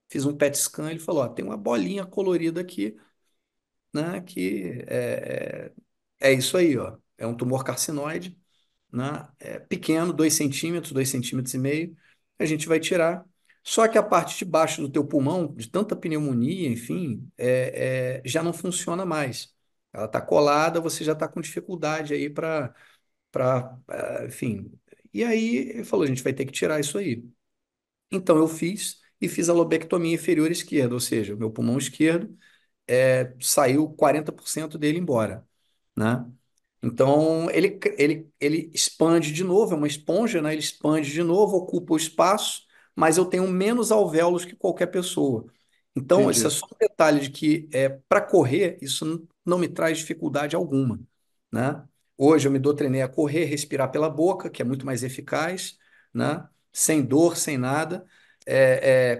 fiz um PET scan, ele falou: ó, tem uma bolinha colorida aqui, né? Que é isso aí, ó. É um tumor carcinoide, né? É pequeno, 2 centímetros, 2,5 centímetros. A gente vai tirar. Só que a parte de baixo do teu pulmão, de tanta pneumonia, enfim, já não funciona mais. Ela está colada, você já está com dificuldade aí enfim. E aí ele falou: a gente vai ter que tirar isso aí. Então eu fiz a lobectomia inferior esquerda, ou seja, o meu pulmão esquerdo saiu 40% dele embora, né? Então ele expande de novo, é uma esponja, né? Ele expande de novo, ocupa o espaço, mas eu tenho menos alvéolos que qualquer pessoa. Então, isso é entendi. só um detalhe de que para correr, isso não me traz dificuldade alguma, né? Hoje eu me doutrinei a correr, respirar pela boca, que é muito mais eficaz, né? Sem dor, sem nada.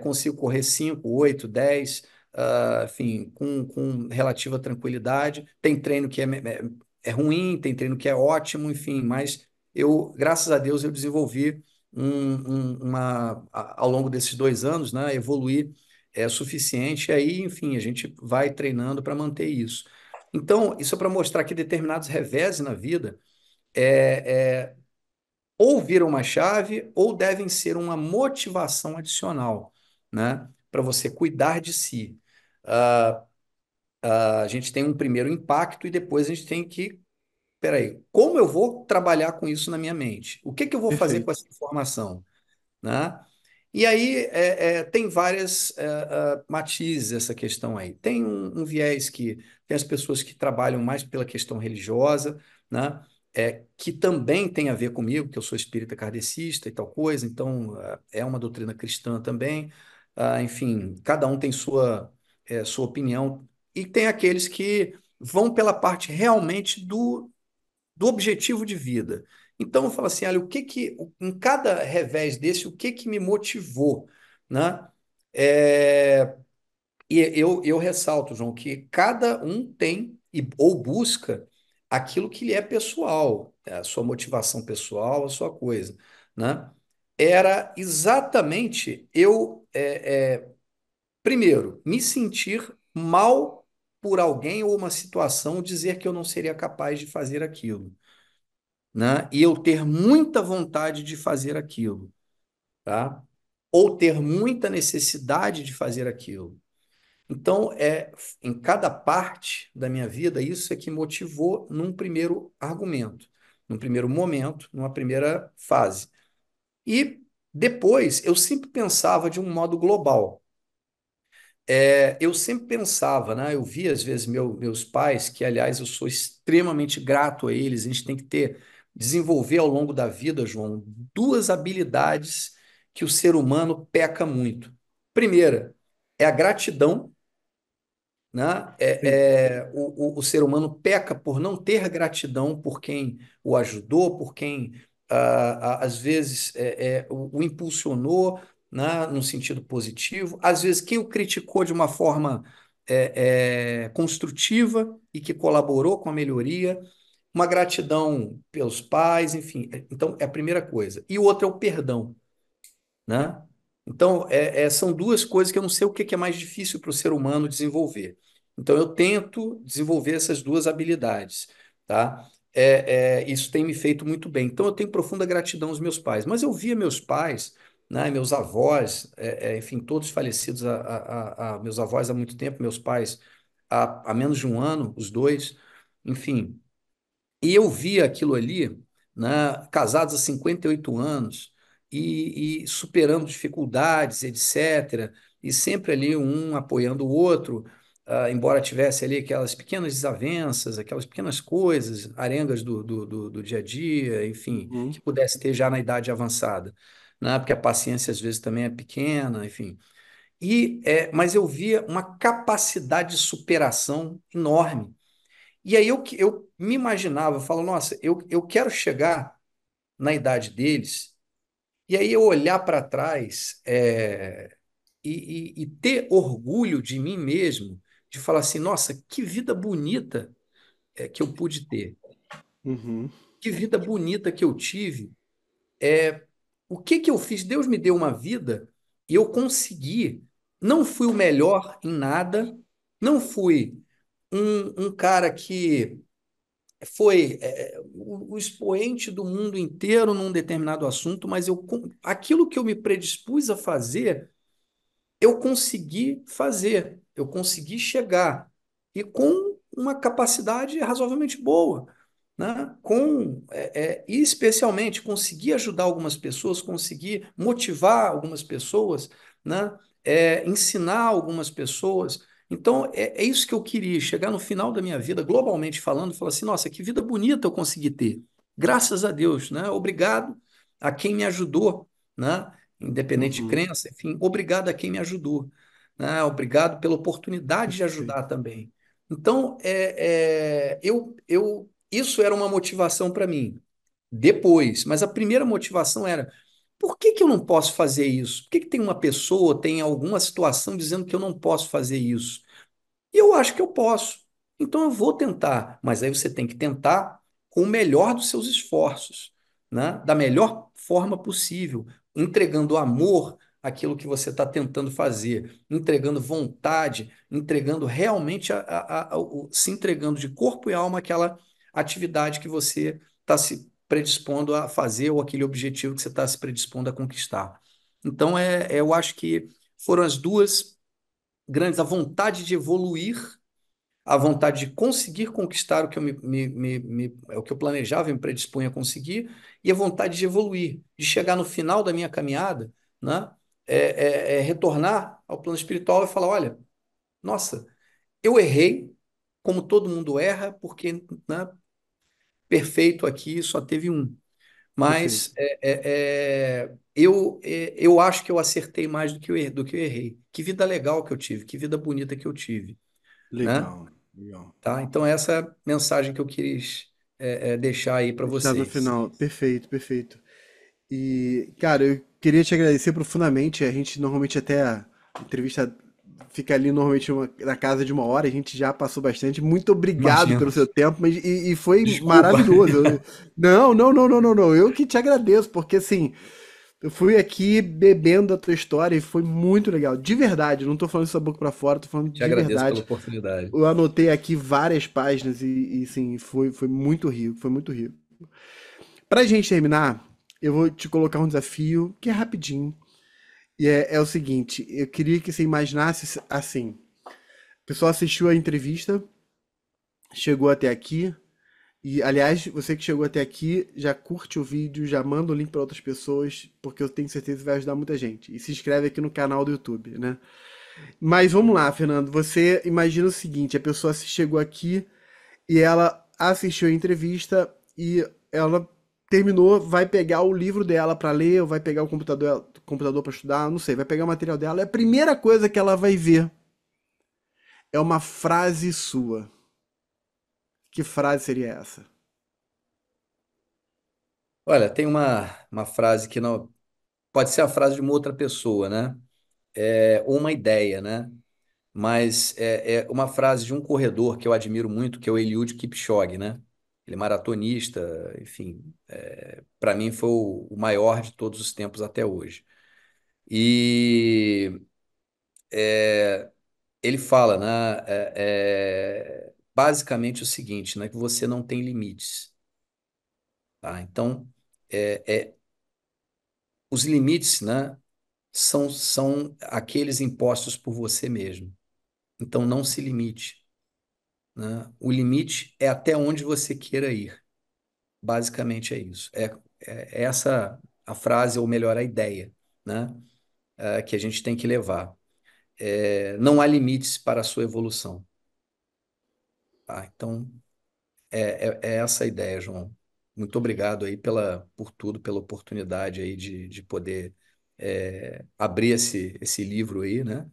Consigo correr 5, 8, 10, enfim, com relativa tranquilidade. Tem treino que é ruim, tem treino que é ótimo, enfim, mas graças a Deus, eu desenvolvi ao longo desses 2 anos, né, evoluir suficiente, e aí, enfim, a gente vai treinando para manter isso. Então, isso é para mostrar que determinados reveses na vida ou viram uma chave ou devem ser uma motivação adicional, né, para você cuidar de si. Ah, a gente tem um primeiro impacto e depois a gente tem que, peraí, como eu vou trabalhar com isso na minha mente? O que que eu vou fazer com Perfeito. essa informação, né? E aí tem várias matizes essa questão aí. Tem um viés que tem as pessoas que trabalham mais pela questão religiosa, né? Que também tem a ver comigo, que eu sou espírita kardecista e tal coisa, então é uma doutrina cristã também. Enfim, cada um tem sua opinião. E tem aqueles que vão pela parte realmente do objetivo de vida. Então eu falo assim, olha, em cada revés desse, o que que me motivou, né? É, e eu ressalto, João, que cada um tem ou busca aquilo que lhe é pessoal, a sua motivação pessoal, a sua coisa, né? Era exatamente primeiro, me sentir mal por alguém ou uma situação, dizer que eu não seria capaz de fazer aquilo, né? E eu ter muita vontade de fazer aquilo, tá? Ou ter muita necessidade de fazer aquilo. Então, em cada parte da minha vida, isso é que motivou num primeiro argumento, num primeiro momento, numa primeira fase. E depois, eu sempre pensava de um modo global. Eu sempre pensava, né? Eu via às vezes meus pais, que aliás eu sou extremamente grato a eles. A gente tem que desenvolver ao longo da vida, João, duas habilidades que o ser humano peca muito. Primeira é a gratidão, né? Sim. O ser humano peca por não ter gratidão por quem o ajudou, por quem às vezes o impulsionou, né, no sentido positivo, às vezes quem o criticou de uma forma construtiva e que colaborou com a melhoria, uma gratidão pelos pais, enfim. Então, é a primeira coisa. E outra é o perdão, né? Então, são duas coisas que eu não sei o que que é mais difícil para o ser humano desenvolver. Então, eu tento desenvolver essas duas habilidades, tá? Isso tem me feito muito bem. Então, eu tenho profunda gratidão aos meus pais. Mas eu via meus pais, né, meus avós, enfim, todos falecidos, meus avós há muito tempo, meus pais há menos de um ano, os dois, enfim. E eu via aquilo ali, né, casados há 58 anos e superando dificuldades, etc. E sempre ali um apoiando o outro, embora tivesse ali aquelas pequenas desavenças, aquelas pequenas coisas, arengas do dia a dia, enfim, Uhum. que pudesse ter já na idade avançada, né, porque a paciência às vezes também é pequena, enfim. Mas eu via uma capacidade de superação enorme. E aí eu me imaginava, eu falo, nossa, eu quero chegar na idade deles, e aí eu olhar para trás e ter orgulho de mim mesmo, de falar assim, nossa, que vida bonita que eu pude ter, Uhum. que vida bonita que eu tive. O que que eu fiz? Deus me deu uma vida e eu consegui. Não fui o melhor em nada, não fui um cara que foi o expoente do mundo inteiro num determinado assunto, mas aquilo que eu me predispus a fazer, eu consegui fazer, eu consegui chegar e com uma capacidade razoavelmente boa, né? E especialmente conseguir ajudar algumas pessoas, conseguir motivar algumas pessoas, né? Ensinar algumas pessoas. Então, é isso que eu queria, chegar no final da minha vida, globalmente falando, e falar assim, nossa, que vida bonita eu consegui ter. Graças a Deus, né? Obrigado a quem me ajudou, né? Independente de Uhum. crença, enfim, obrigado a quem me ajudou, né? Obrigado pela oportunidade de ajudar Perfeito. também. Então, isso era uma motivação para mim. Depois, mas a primeira motivação era: por que que eu não posso fazer isso? Por que que tem uma pessoa, tem alguma situação dizendo que eu não posso fazer isso? E eu acho que eu posso. Então eu vou tentar. Mas aí você tem que tentar com o melhor dos seus esforços, né? Da melhor forma possível, entregando amor àquilo que você está tentando fazer, entregando vontade, entregando realmente, se entregando de corpo e alma àquela atividade que você está se predispondo a fazer ou aquele objetivo que você está se predispondo a conquistar. Então, eu acho que foram as duas grandes, a vontade de evoluir, a vontade de conseguir conquistar o que o que eu planejava e me predisponho a conseguir, e a vontade de evoluir, de chegar no final da minha caminhada, né? Retornar ao plano espiritual e falar: olha, nossa, eu errei, como todo mundo erra, porque, né, perfeito aqui só teve um. Mas Perfeito. eu acho que eu acertei mais do que eu errei. Que vida legal que eu tive, que vida bonita que eu tive, né? Legal. Legal. Tá? Então, essa é a mensagem que eu quis deixar aí para Está no vocês. final. Perfeito, perfeito. E, cara, eu queria te agradecer profundamente. A gente normalmente até a entrevista fica ali normalmente na casa de 1 hora, a gente já passou bastante. Muito obrigado Imagino. pelo seu tempo, mas e foi Desculpa. maravilhoso. Não, não, não, não, não, não. Eu que te agradeço, porque assim, eu fui aqui bebendo a tua história e foi muito legal. De verdade, não tô falando isso da boca pra fora, tô falando Te de agradeço pela verdade. oportunidade. Eu anotei aqui várias páginas e sim, foi muito rico, foi muito rico. Pra gente terminar, eu vou te colocar um desafio que é rapidinho. E é o seguinte, eu queria que você imaginasse assim. O pessoal assistiu a entrevista, chegou até aqui. E, aliás, você que chegou até aqui, já curte o vídeo, já manda o link para outras pessoas, porque eu tenho certeza que vai ajudar muita gente. E se inscreve aqui no canal do YouTube, né? Mas vamos lá, Fernando. Você imagina o seguinte: a pessoa chegou aqui e ela assistiu a entrevista e ela terminou, vai pegar o livro dela para ler, ou vai pegar o computador para estudar, não sei, vai pegar o material dela. E a primeira coisa que ela vai ver é uma frase sua. Que frase seria essa? Olha, tem uma frase que não. Pode ser a frase de uma outra pessoa, né? Ou uma ideia, né? Mas é uma frase de um corredor que eu admiro muito, que é o Eliud Kipchoge, né? Ele é maratonista, enfim, para mim foi o maior de todos os tempos até hoje. E ele fala, né, basicamente o seguinte, né, que você não tem limites, tá? Então, os limites, né, são aqueles impostos por você mesmo. Então, não se limite, né? O limite é até onde você queira ir. Basicamente é isso. É essa a frase, ou melhor, a ideia, né? Que a gente tem que levar. Não há limites para a sua evolução. Tá? Então, é essa a ideia, João. Muito obrigado aí por tudo, pela oportunidade aí de poder abrir esse livro aí, né?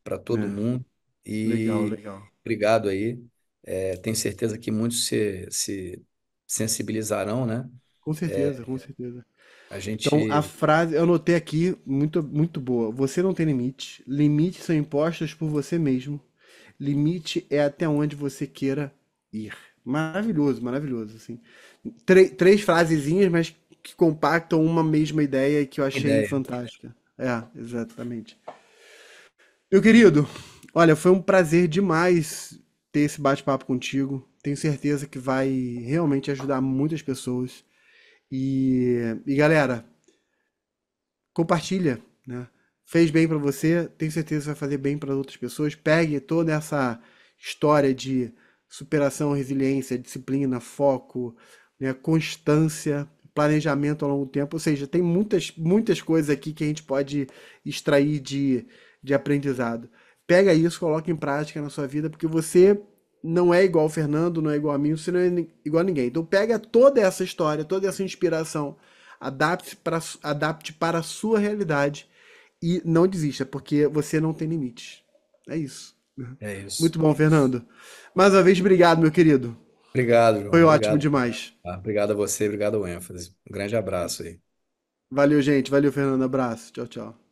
Para todo É, mundo. legal, E legal. obrigado aí. Tenho certeza que muitos se sensibilizarão, né? Com certeza, com certeza. A Então, a gente. frase, eu anotei aqui, muito, muito boa. Você não tem limite. Limites são impostos por você mesmo. Limite é até onde você queira ir. Maravilhoso, maravilhoso, assim. Três frasezinhas, mas que compactam uma mesma ideia e que eu achei Ideia. fantástica. É, exatamente. Meu querido, olha, foi um prazer demais ter esse bate-papo contigo. Tenho certeza que vai realmente ajudar muitas pessoas. E galera, compartilha, né? Fez bem pra você, tenho certeza que vai fazer bem para outras pessoas. Pegue toda essa história de superação, resiliência, disciplina, foco, né, constância, planejamento ao longo do tempo. Ou seja, tem muitas, muitas coisas aqui que a gente pode extrair de aprendizado. Pega isso, coloca em prática na sua vida, porque você não é igual ao Fernando, não é igual a mim, você não é igual a ninguém. Então pega toda essa história, toda essa inspiração, adapte para a sua realidade e não desista, porque você não tem limites. É isso. É isso. Muito bom, Fernando. Mais uma vez, obrigado, meu querido. Obrigado, João. Foi ótimo Obrigado. demais. Tá? Obrigado a você, obrigado ao ênfase. Um grande abraço aí. Valeu, gente. Valeu, Fernando. Abraço. Tchau, tchau.